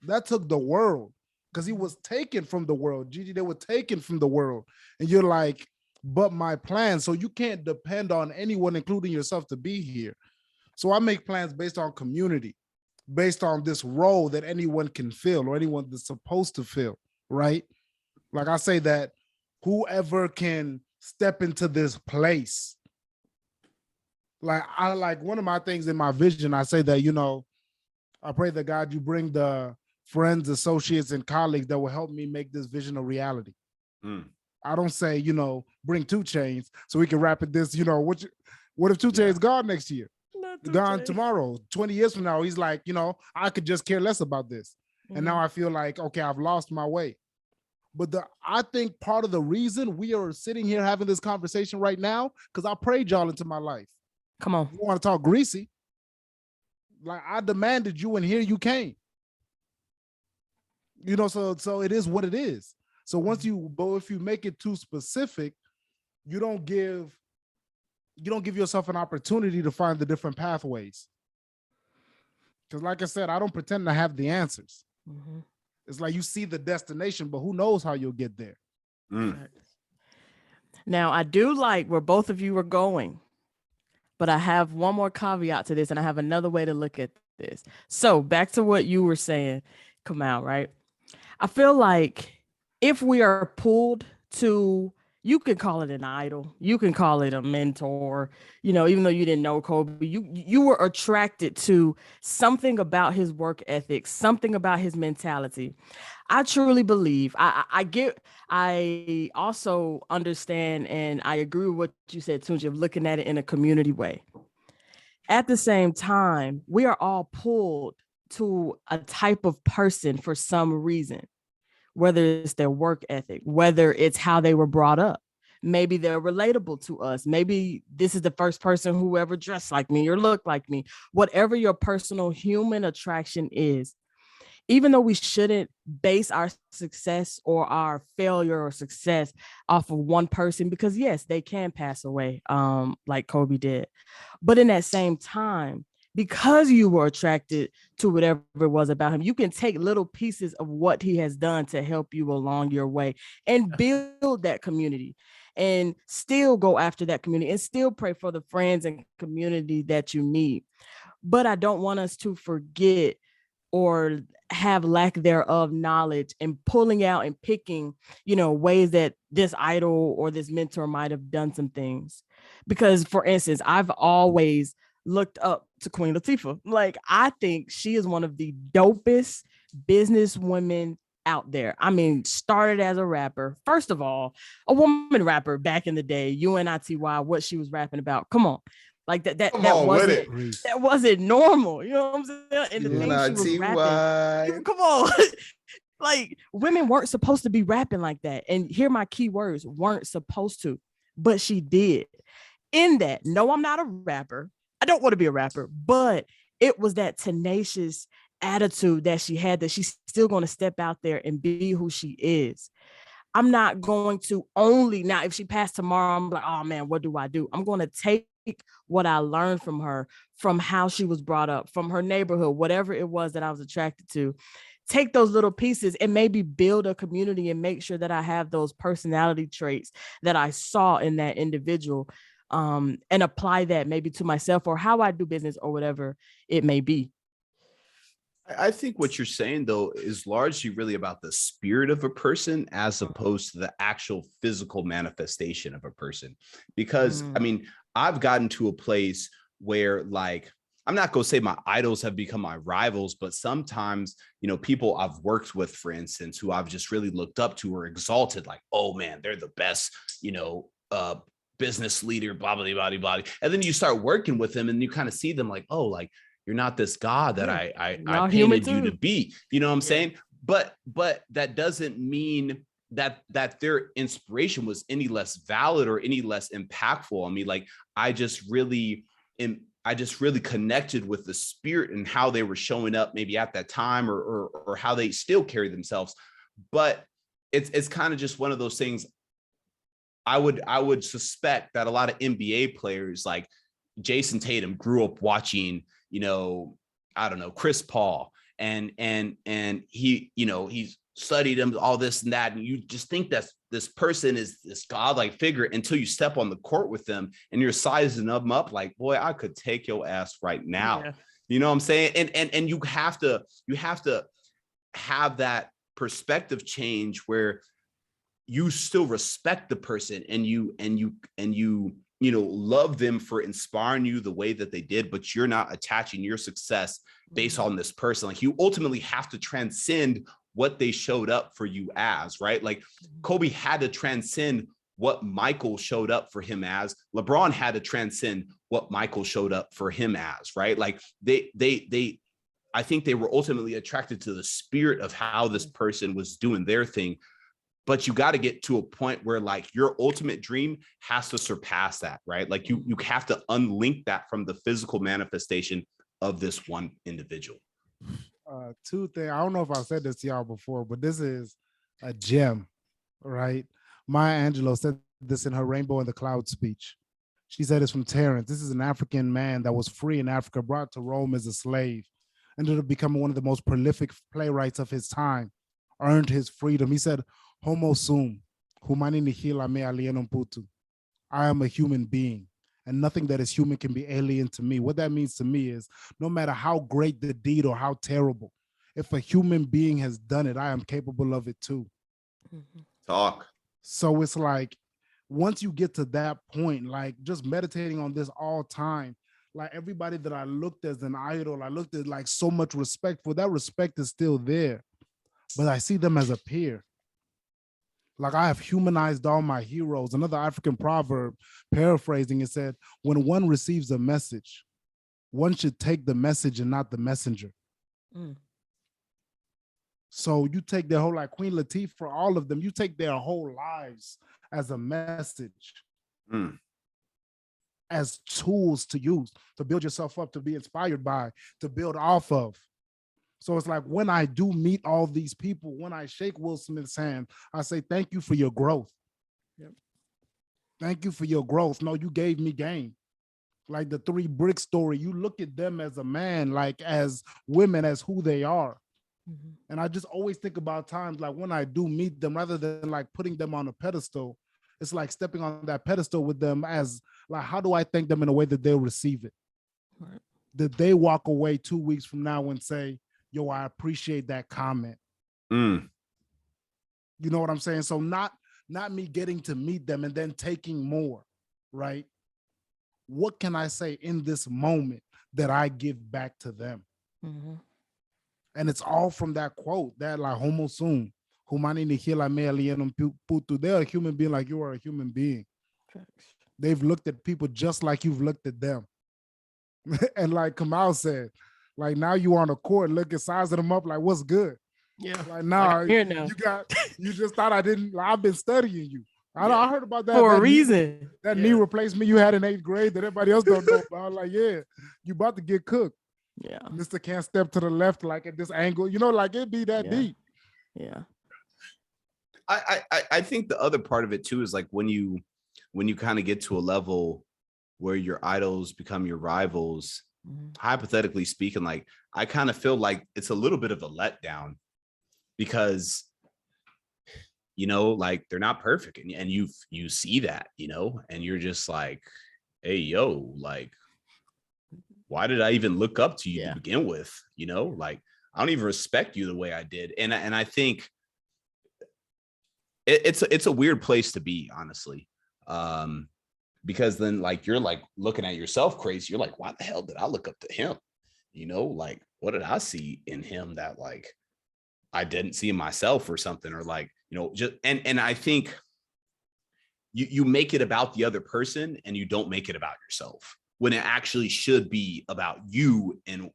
That took the world because he was taken from the world. Gigi, they were taken from the world. And you're like, but my plan. So you can't depend on anyone, including yourself, to be here. So I make plans based on community, based on this role that anyone can fill or anyone that's supposed to fill, right? Like I say that whoever can step into this place. Like one of my things in my vision, I say that, I pray that God, you bring the friends, associates, and colleagues that will help me make this vision a reality. I don't say, bring 2 Chainz so we can rap at this, what if 2 Chainz gone next year? Gone tomorrow, 20 years from now, he's like, I could just care less about this. And now I feel like, okay, I've lost my way. But I think part of the reason we are sitting here having this conversation right now, because I prayed y'all into my life. Come on. You want to talk greasy? Like, I demanded you, and here you came. So it is what it is. So if you make it too specific, you don't give yourself an opportunity to find the different pathways. Because like I said, I don't pretend to have the answers. It's like you see the destination, but who knows how you'll get there. Now, I do like where both of you are going, but I have one more caveat to this, and I have another way to look at this. So back to what you were saying, Kamau, right? I feel like if we are pulled to, you can call it an idol, you can call it a mentor, even though you didn't know Kobe, you were attracted to something about his work ethic, something about his mentality. I truly believe, I also understand, and I agree with what you said, Tunji, of looking at it in a community way. At the same time, we are all pulled to a type of person for some reason, whether it's their work ethic, whether it's how they were brought up. Maybe they're relatable to us. Maybe this is the first person who ever dressed like me or looked like me. Whatever your personal human attraction is, even though we shouldn't base our success or our failure or success off of one person, because yes, they can pass away, like Kobe did. But in that same time, because you were attracted to whatever it was about him, you can take little pieces of what he has done to help you along your way and build that community and still go after that community and still pray for the friends and community that you need. But I don't want us to forget or have lack thereof knowledge and pulling out and picking, ways that this idol or this mentor might have done some things. Because, for instance, I've always looked up to Queen Latifah. Like, I think she is one of the dopest business women out there. I mean, started as a rapper. First of all, a woman rapper back in the day, UNITY, what she was rapping about. Come on. Like that wasn't normal. You know what I'm saying? And the things she was rapping. Come on. Like, women weren't supposed to be rapping like that. And here my key words, weren't supposed to, but she did. In that, no, I'm not a rapper. I don't want to be a rapper, but it was that tenacious attitude that she had, that she's still going to step out there and be who she is. I'm not going to now, if she passed tomorrow, I'm like, oh man, what do I do? I'm going to take what I learned from her, from how she was brought up, from her neighborhood, whatever it was that I was attracted to, take those little pieces and maybe build a community and make sure that I have those personality traits that I saw in that individual, and apply that maybe to myself or how I do business or whatever it may be. I think what you're saying, though, is largely really about the spirit of a person as opposed to the actual physical manifestation of a person. Because, I mean, I've gotten to a place where, like, I'm not going to say my idols have become my rivals, but sometimes, people I've worked with, for instance, who I've just really looked up to or exalted, like, oh man, they're the best, business leader, blah, blah, blah, blah. And then you start working with them and you kind of see them like, oh, like, you're not this god that I painted you to be, you know what I'm saying? But that doesn't mean that their inspiration was any less valid or any less impactful. I mean, like, I just really connected with the spirit and how they were showing up maybe at that time or how they still carry themselves. But it's kind of just one of those things. I would suspect that a lot of NBA players like Jason Tatum grew up watching, I don't know, Chris Paul and he, he's studied him, all this and that. And you just think that this person is this godlike figure until you step on the court with them and you're sizing them up like, boy, I could take your ass right now. Yeah. You know what I'm saying? And you have to have that perspective change where you still respect the person and you love them for inspiring you the way that they did, but you're not attaching your success based on this person. Like, you ultimately have to transcend what they showed up for you as, right? Like, Kobe had to transcend what Michael showed up for him as. LeBron had to transcend what Michael showed up for him as, right? Like, I think they were ultimately attracted to the spirit of how this person was doing their thing. But you got to get to a point where, like, your ultimate dream has to surpass that, right? Like, you have to unlink that from the physical manifestation of this one individual. Two things. I don't know if I said this to y'all before, but this is a gem, right? Maya Angelou said this in her Rainbow in the Cloud speech. She said it's from Terence. This is an African man that was free in Africa, brought to Rome as a slave, ended up becoming one of the most prolific playwrights of his time, earned his freedom. He said, Homo sum, humani nihila me alienum putu. I am a human being, and nothing that is human can be alien to me. What that means to me is, no matter how great the deed or how terrible, if a human being has done it, I am capable of it too. Talk. So it's like, once you get to that point, like, just meditating on this all time, like, everybody that I looked as an idol, I looked at like so much respect for, that respect is still there, but I see them as a peer. Like, I have humanized all my heroes. Another African proverb, paraphrasing, it said, when one receives a message, one should take the message and not the messenger. So you take their whole, like Queen Latifah, for all of them, you take their whole lives as a message, as tools to use, to build yourself up, to be inspired by, to build off of. So it's like, when I do meet all these people, when I shake Will Smith's hand, I say, thank you for your growth. Yep. Thank you for your growth. No, you gave me game. Like the 3 brick story, you look at them as a man, like as women, as who they are. And I just always think about times like when I do meet them, rather than like putting them on a pedestal, it's like stepping on that pedestal with them as like, how do I thank them in a way that they'll receive it? Right. That they walk away 2 weeks from now and say, yo, I appreciate that comment. You know what I'm saying? So not me getting to meet them and then taking more, right? What can I say in this moment that I give back to them? And it's all from that quote, that like homo sum, humani nihila me alienum putu. They're a human being like you are a human being. They've looked at people just like you've looked at them. And like Kamau said, like, now you on the court looking, sizing them up like, what's good? Yeah. Like, nah, you just thought I didn't, like, I've been studying you. I heard about that. For a reason. That knee replacement you had in 8th grade that everybody else don't know about. Like, yeah, you about to get cooked. Yeah. Mr. can't step to the left like at this angle. You know, like it'd be that deep. Yeah. I think the other part of it too is like when you kind of get to a level where your idols become your rivals, hypothetically speaking, like I kind of feel like it's a little bit of a letdown because, you know, like they're not perfect and you see that, you know, and you're just like, hey, yo, like, why did I even look up to you to begin with? You know, like I don't even respect you the way I did. And I think it's a weird place to be, honestly. Because then like you're like looking at yourself crazy. You're like, why the hell did I look up to him? You know, like what did I see in him that like I didn't see in myself or something, or like, you know, just and I think you make it about the other person and you don't make it about yourself, when it actually should be about you and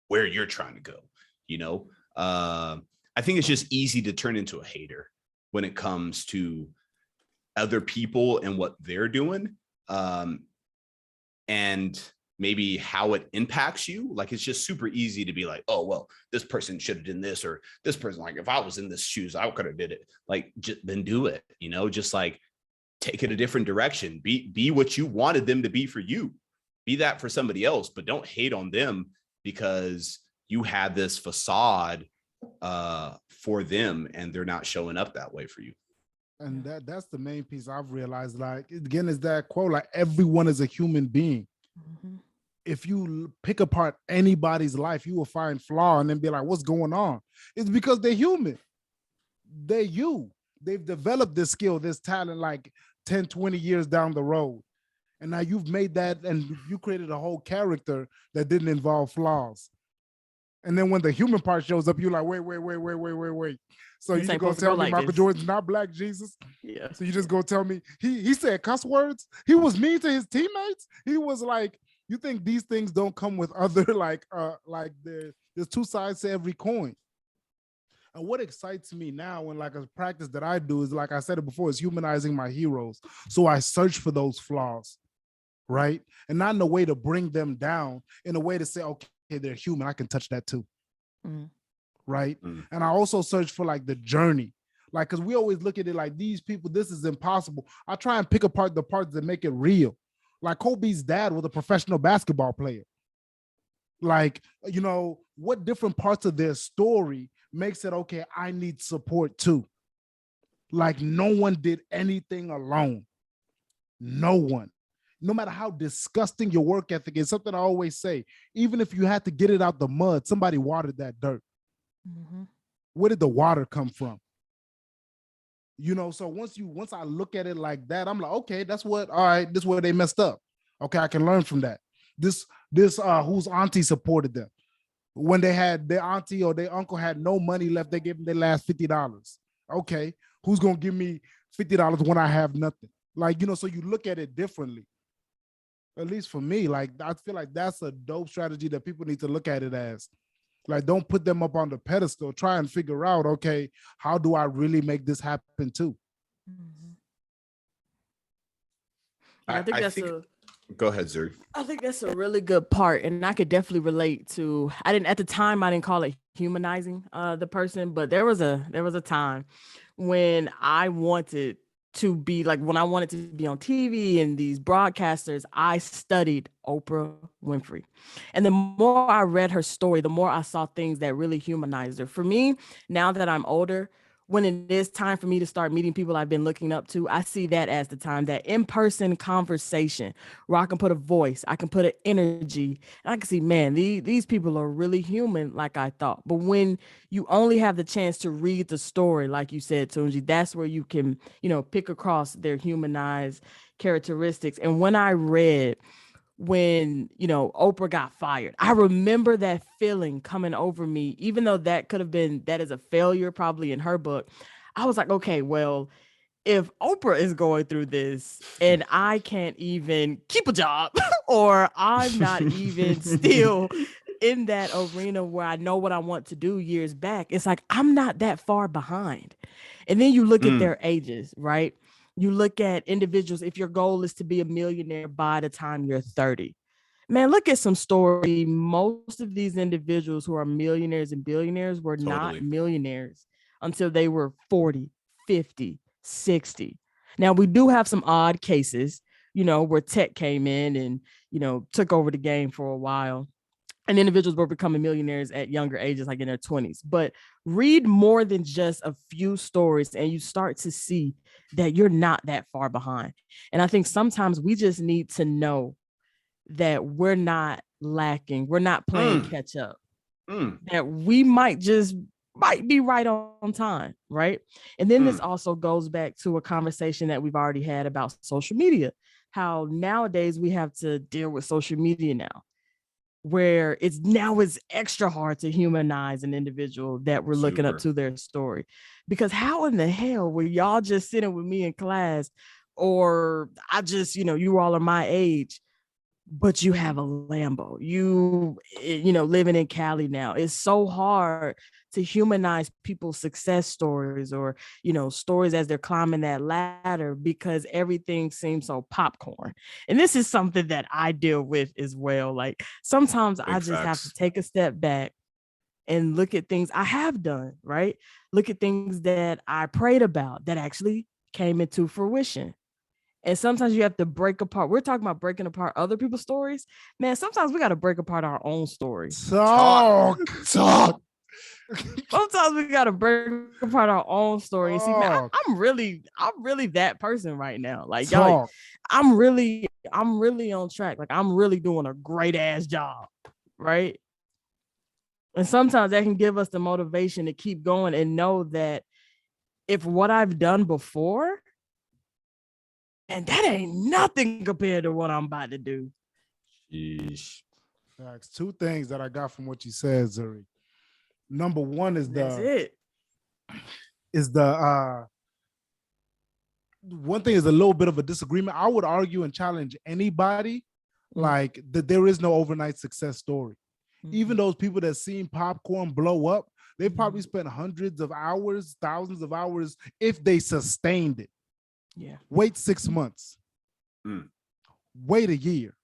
where you're trying to go, you know? I think it's just easy to turn into a hater when it comes to other people and what they're doing, and maybe how it impacts you. Like, it's just super easy to be like, oh, well, this person should have done this, or this person, like, if I was in this shoes, I could have did it. Like, then do it, you know, just like take it a different direction. Be what you wanted them to be for you. Be that for somebody else, but don't hate on them because you had this facade for them and they're not showing up that way for you. And that's the main piece I've realized. Like, again, is that quote, like everyone is a human being. If you pick apart anybody's life, you will find flaw and then be like, what's going on? It's because they're human. They're you. They've developed this skill, this talent, like 10, 20 years down the road. And now you've made that, and you created a whole character that didn't involve flaws. And then when the human part shows up, you're like, wait. So you just gonna tell me Michael Jordan's not Black Jesus? Yeah. So you just gonna tell me he said cuss words? He was mean to his teammates? He was like, you think these things don't come with other like there's two sides to every coin. And what excites me now, and like a practice that I do, is like I said it before, is humanizing my heroes. So I search for those flaws, right? And not in a way to bring them down, in a way to say, okay, they're human, I can touch that too. Mm. Right? Mm. And I also search for like the journey. Like, because we always look at it like, these people, this is impossible. I try and pick apart the parts that make it real. Like Kobe's dad was a professional basketball player. Like, you know, what different parts of their story makes it, okay, I need support too. Like, no one did anything alone. No one. No matter how disgusting your work ethic is, something I always say, even if you had to get it out the mud, somebody watered that dirt. Mm-hmm. Where did the water come from? You know, so once I look at it like that, I'm like, okay, this is where they messed up. Okay, I can learn from that. This whose auntie supported them. When they had their auntie or their uncle had no money left, they gave them their last $50. Okay, who's gonna give me $50 when I have nothing? Like, you know, so you look at it differently. At least for me, like, I feel like that's a dope strategy that people need to look at it as. Like, don't put them up on the pedestal. Try and figure out, okay, how do I really make this happen too? Mm-hmm. I think go ahead, Zuri. I think that's a really good part. And I could definitely relate to, at the time, I didn't call it humanizing the person, but there was a time when I wanted to be like, when I wanted to be on TV and these broadcasters, I studied Oprah Winfrey. And the more I read her story, the more I saw things that really humanized her. For me, now that I'm older, when it is time for me to start meeting people I've been looking up to, I see that as the time, that in-person conversation where I can put a voice, I can put an energy, and I can see, man, these people are really human like I thought. But when you only have the chance to read the story, like you said, Tunji, that's where you can, you know, pick across their humanized characteristics. And when I read, when, you know, Oprah got fired, I remember that feeling coming over me, even though that is a failure probably in her book. I was like, okay, well, if Oprah is going through this and I can't even keep a job or I'm not even still in that arena where I know what I want to do years back, it's like, I'm not that far behind. And then you look at their ages, right? You look at individuals, if your goal is to be a millionaire by the time you're 30, man, look at some story. Most of these individuals who are millionaires and billionaires were not millionaires until they were 40, 50, 60. Now, we do have some odd cases, you know, where tech came in and, you know, took over the game for a while. And individuals were becoming millionaires at younger ages, like in their 20s. But read more than just a few stories and you start to see that you're not that far behind. And I think sometimes we just need to know that we're not lacking. We're not playing catch up. That we might be right on time, right? And then this also goes back to a conversation that we've already had about social media, how nowadays we have to deal with social media now, where it's extra hard to humanize an individual that we're looking up to their story. Because how in the hell were y'all just sitting with me in class, or I just, you know, you all are my age, but you have a Lambo, you know, living in Cali now. It's so hard to humanize people's success stories, or, you know, stories as they're climbing that ladder, because everything seems so popcorn. And this is something that I deal with as well. Like, sometimes I just have to take a step back and look at things I have done, right? Look at things that I prayed about that actually came into fruition. And sometimes you have to break apart. We're talking about breaking apart other people's stories. Man, sometimes we got to break apart our own stories. Talk. Sometimes we got to break apart our own story. See, man, I'm really that person right now. Like, y'all, I'm really on track. Like, I'm really doing a great ass job, right? And sometimes that can give us the motivation to keep going and know that if what I've done before And that ain't nothing compared to what I'm about to do. Yeesh. Facts. Two things that I got from what you said, Zuri. Number one is That's it. One thing is a little bit of a disagreement. I would argue and challenge anybody like that there is no overnight success story. Even those people that seen popcorn blow up, they probably spent hundreds of hours, thousands of hours if they sustained it. Yeah. Wait 6 months. Wait a year.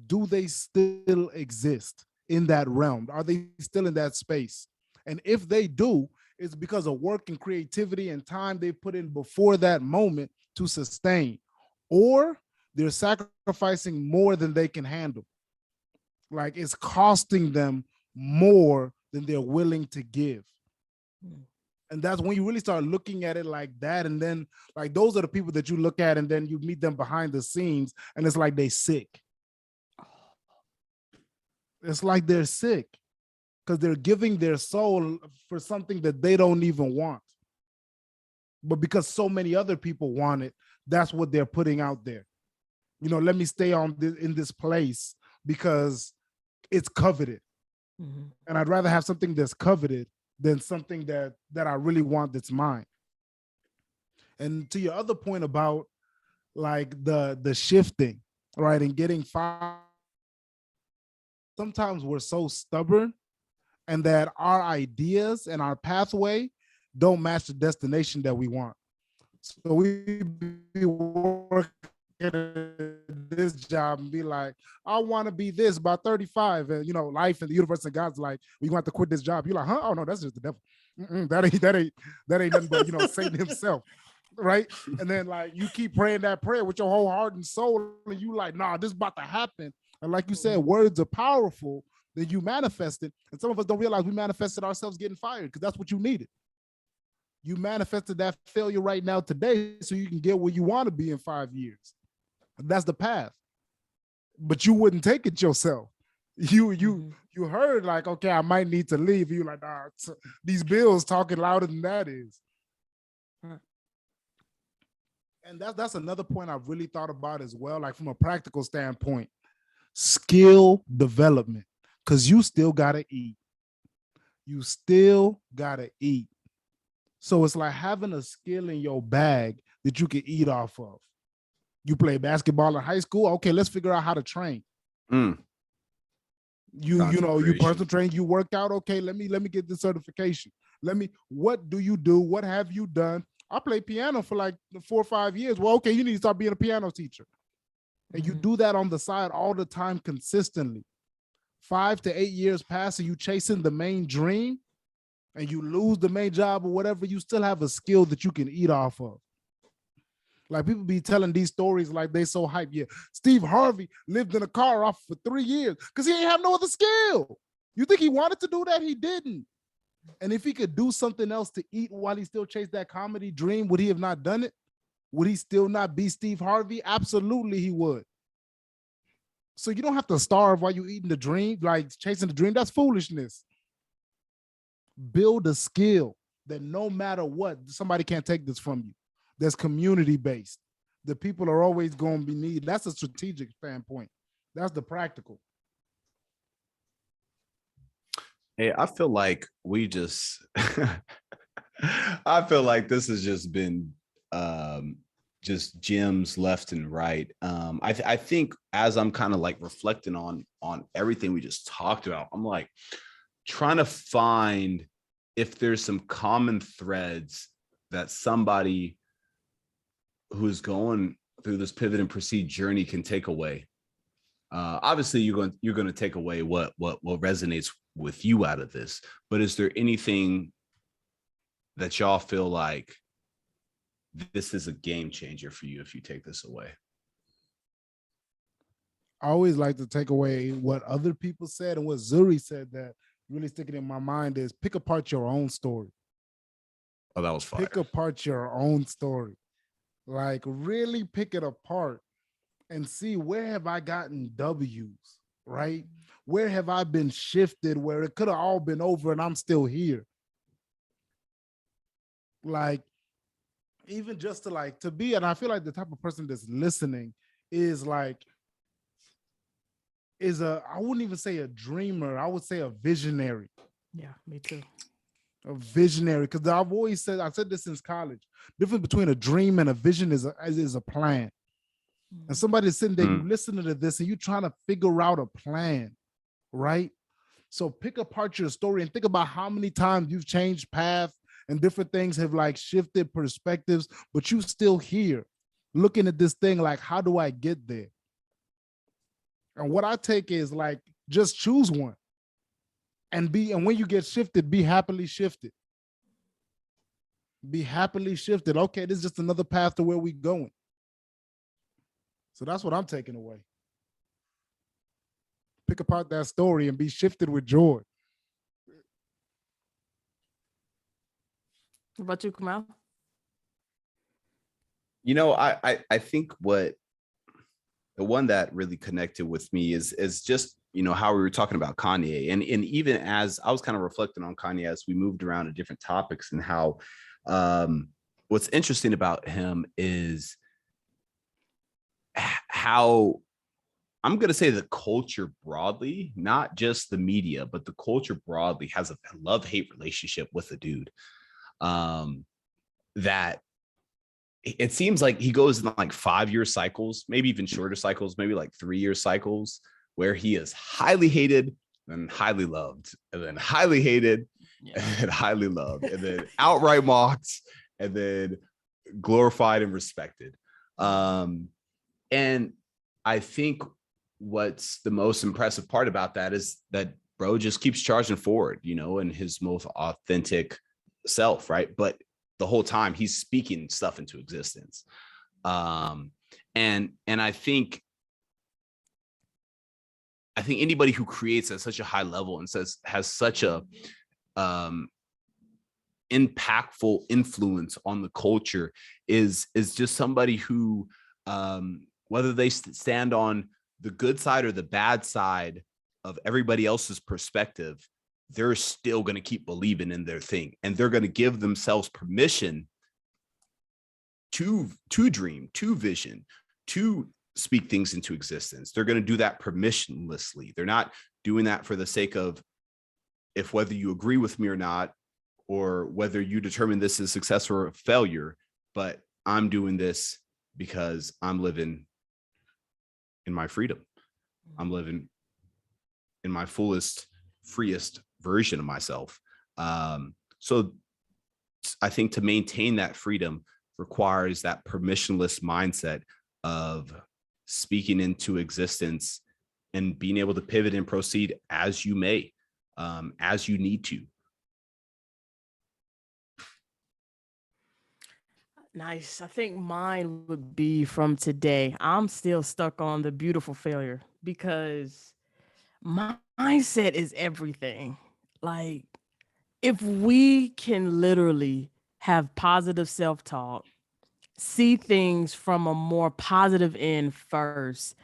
Do they still exist in that realm? Are they still in that space? And if they do, it's because of work and creativity and time they put in before that moment to sustain, or they're sacrificing more than they can handle. Like it's costing them more than they're willing to give. And that's when you really start looking at it like that. And then like those are the people that you look at and then you meet them behind the scenes and it's like they sick. It's like they're sick because they're giving their soul for something that they don't even want. But because so many other people want it, that's what they're putting out there. You know, let me stay on in this place because it's coveted. And I'd rather have something that's coveted than something that I really want that's mine. And to your other point about like the shifting, right, and getting fired, sometimes we're so stubborn and that our ideas and our pathway don't match the destination that we want. So we be working this job and be like, I want to be this by 35. And, you know, life and the universe and God's like, we going to have to quit this job. You're like, huh? Oh, no, that's just the devil. That ain't nothing but, you know, Satan himself. Right. And then like you keep praying that prayer with your whole heart and soul. And you like, nah, this is about to happen. And like you said, words are powerful. Then you manifest it. And some of us don't realize we manifested ourselves getting fired because that's what you needed. You manifested that failure right now today so you can get where you want to be in 5 years. That's the path. But you wouldn't take it yourself. You heard like, okay, I might need to leave. You like, nah, these bills talking louder than that is. And that's another point I've really thought about as well, like from a practical standpoint, skill development, because you still gotta eat. You still gotta eat. So it's like having a skill in your bag that you can eat off of. You play basketball in high school. Okay, let's figure out how to train. You know, you personal train, you work out. Okay, let me get the certification. What do you do? What have you done? I played piano for like 4 or 5 years. Well, okay, you need to start being a piano teacher. And you do that on the side all the time consistently. 5 to 8 years pass and you chasing the main dream and you lose the main job or whatever, you still have a skill that you can eat off of. Like people be telling these stories like they so hyped. Yeah, Steve Harvey lived in a car off for 3 years because he ain't have no other skill. You think he wanted to do that? He didn't. And if he could do something else to eat while he still chased that comedy dream, would he have not done it? Would he still not be Steve Harvey? Absolutely he would. So you don't have to starve while you're eating the dream, like chasing the dream. That's foolishness. Build a skill that no matter what, somebody can't take this from you. That's community-based. The people are always going to be needed. That's a strategic standpoint. That's the practical. Hey, I feel like we just, I feel like this has just been just gems left and right. I think as I'm kind of like reflecting on everything we just talked about, I'm like trying to find if there's some common threads that somebody who's going through this pivot and proceed journey can take away. Obviously, you're going to take away what resonates with you out of this. But is there anything that y'all feel like this is a game changer for you if you take this away? I always like to take away what other people said, and what Zuri said that really sticking in my mind is pick apart your own story. Oh, that was fire. Pick apart your own story. Like really pick it apart and see where have I gotten W's, right? Where have I been shifted where it could have all been over and I'm still here? Like even just to like to be, and I feel like the type of person that's listening is like I wouldn't even say a dreamer, I would say a visionary. Yeah, me too. A visionary, because I've always said, I said this since college. Difference between a dream and a vision is a plan. And somebody's sitting there, you listening to this, and you trying to figure out a plan, right? So pick apart your story and think about how many times you've changed path and different things have like shifted perspectives, but you still here looking at this thing like, how do I get there? And what I take is like, just choose one and when you get shifted, be happily shifted. Be happily shifted. Okay, this is just another path to where we going. So that's what I'm taking away. Pick apart that story and be shifted with joy. What about you, Kamau? You know, I think the one that really connected with me is just, you know, how we were talking about Kanye. And even as I was kind of reflecting on Kanye as we moved around to different topics, and how what's interesting about him is how, I'm going to say, the culture broadly, not just the media, but the culture broadly has a love-hate relationship with the dude. That it seems like he goes in like 5-year cycles, maybe even shorter cycles, maybe like 3-year cycles, where he is highly hated and highly loved, and then highly hated and highly loved, and then outright mocked, and then glorified and respected. And I think what's the most impressive part about that is that bro just keeps charging forward, you know, in his most authentic self, right? But the whole time he's speaking stuff into existence. And I think anybody who creates at such a high level and has such a impactful influence on the culture is just somebody who, whether they stand on the good side or the bad side of everybody else's perspective, they're still going to keep believing in their thing, and they're going to give themselves permission to dream, to vision, to speak things into existence. They're going to do that permissionlessly. They're not doing that for the sake of whether you agree with me or not, or whether you determine this is success or a failure, but I'm doing this because I'm living in my freedom. I'm living in my fullest, freest version of myself. So I think to maintain that freedom requires that permissionless mindset of speaking into existence and being able to pivot and proceed as you may, as you need to. Nice. I think mine would be from today. I'm still stuck on the beautiful failure, because my mindset is everything. Like, if we can literally have positive self-talk, see things from a more positive end first,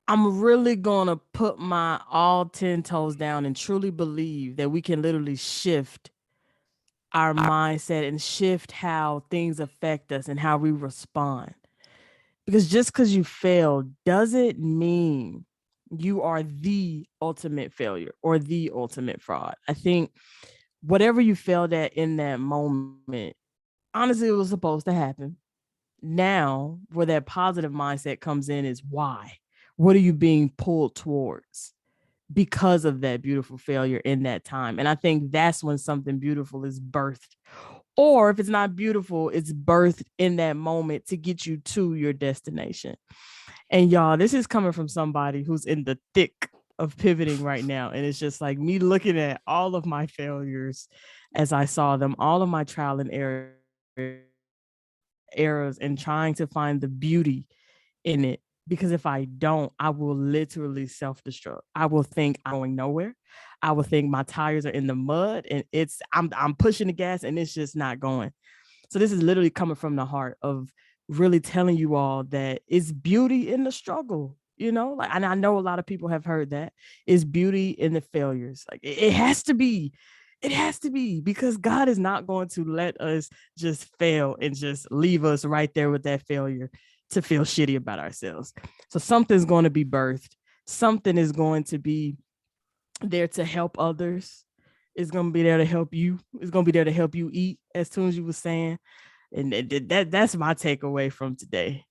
I'm really gonna put my all 10 toes down and truly believe that we can literally shift our mindset and shift how things affect us and how we respond. Because just because you failed doesn't mean you are the ultimate failure or the ultimate fraud. I think whatever you failed at in that moment, honestly, it was supposed to happen. Now, where that positive mindset comes in is why? What are you being pulled towards because of that beautiful failure in that time? And I think that's when something beautiful is birthed. Or if it's not beautiful, it's birthed in that moment to get you to your destination. And y'all, this is coming from somebody who's in the thick of pivoting right now. And it's just like me looking at all of my failures as I saw them, all of my trial and errors, and trying to find the beauty in it. Because if I don't, I will literally self-destruct. I will think I'm going nowhere. I will think my tires are in the mud and I'm pushing the gas and it's just not going. So this is literally coming from the heart of really telling you all that it's beauty in the struggle, you know? Like, and I know a lot of people have heard that. It's beauty in the failures. Like, it has to be. It has to be, because God is not going to let us just fail and just leave us right there with that failure to feel shitty about ourselves. So something's going to be birthed. Something is going to be there to help others. It's going to be there to help you. It's going to be there to help you eat, as Tunji was saying. And that's my takeaway from today.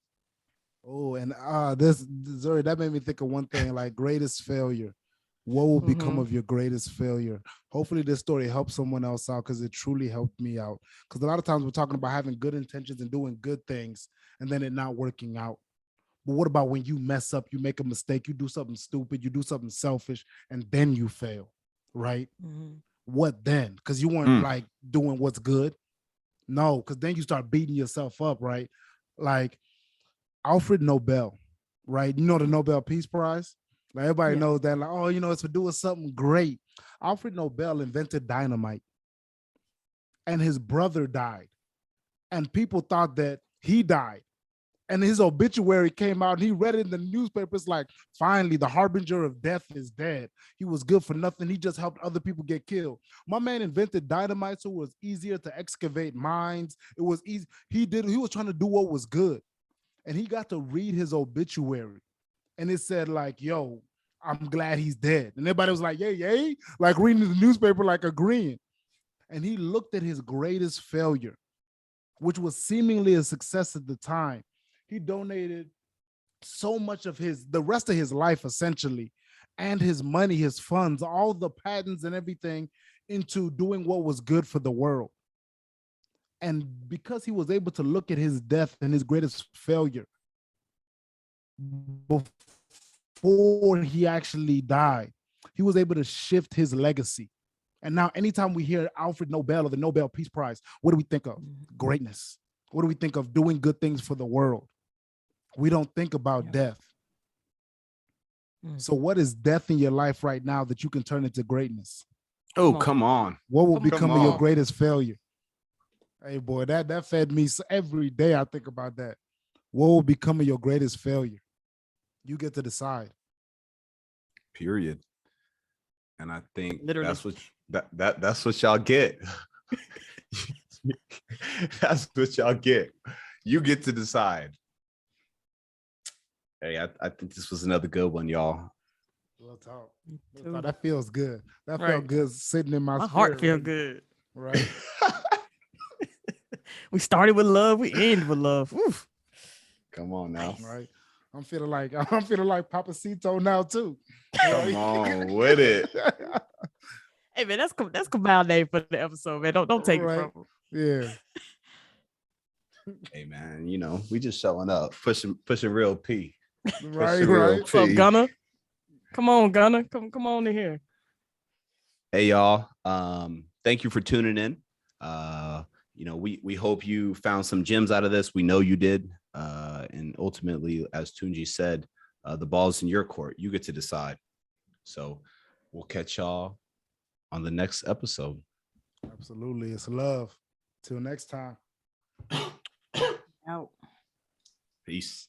Oh, and this, Zuri, that made me think of one thing, like greatest failure. What will become of your greatest failure? Hopefully this story helps someone else out, because it truly helped me out. Because a lot of times we're talking about having good intentions and doing good things and then it not working out. But what about when you mess up, you make a mistake, you do something stupid, you do something selfish, and then you fail, right? What then? Because you weren't like doing what's good. No, because then you start beating yourself up, right? Like Alfred Nobel, right? You know the Nobel Peace Prize? Like everybody knows that, like, oh, you know, it's for doing something great. Alfred Nobel invented dynamite, and his brother died. And people thought that he died. And his obituary came out, and he read it in the newspapers like, finally, the harbinger of death is dead. He was good for nothing. He just helped other people get killed. My man invented dynamite, so it was easier to excavate mines. It was easy. He was trying to do what was good. And he got to read his obituary. And it said like, yo, I'm glad he's dead. And everybody was like, yay, yay. Like reading the newspaper, like agreeing. And he looked at his greatest failure, which was seemingly a success at the time. He donated so much of the rest of his life, essentially, and his money, his funds, all the patents and everything, into doing what was good for the world. And because he was able to look at his death and his greatest failure before he actually died, he was able to shift his legacy. And now anytime we hear Alfred Nobel or the Nobel Peace Prize, what do we think of? Greatness. What do we think of? Doing good things for the world. We don't think about death. So what is death in your life right now that you can turn into greatness? Oh, come on. What will become of your greatest failure? Hey, boy, that fed me every day. I think about that. What will become of your greatest failure? You get to decide. Period. And I think Literally. that's what y'all get. That's what y'all get. You get to decide. Hey, I think this was another good one, y'all. Real talk. That feels good. That felt good sitting in my heart feel good. Right. We started with love, we end with love. Oof. Come on now. Right. I'm feeling like Papacito now too. Come on with it. Hey man, that's Kamau name for the episode, man. Don't take it from him. Yeah. Hey man, you know, we just showing up, pushing real P. Right. What's up, Gunner? Come on, Gunner. Come on in here. Hey y'all. Thank you for tuning in. You know, we hope you found some gems out of this. We know you did. And ultimately, as Tunji said, the ball's in your court. You get to decide. So we'll catch y'all on the next episode. Absolutely. It's love. Till next time. Out. Peace.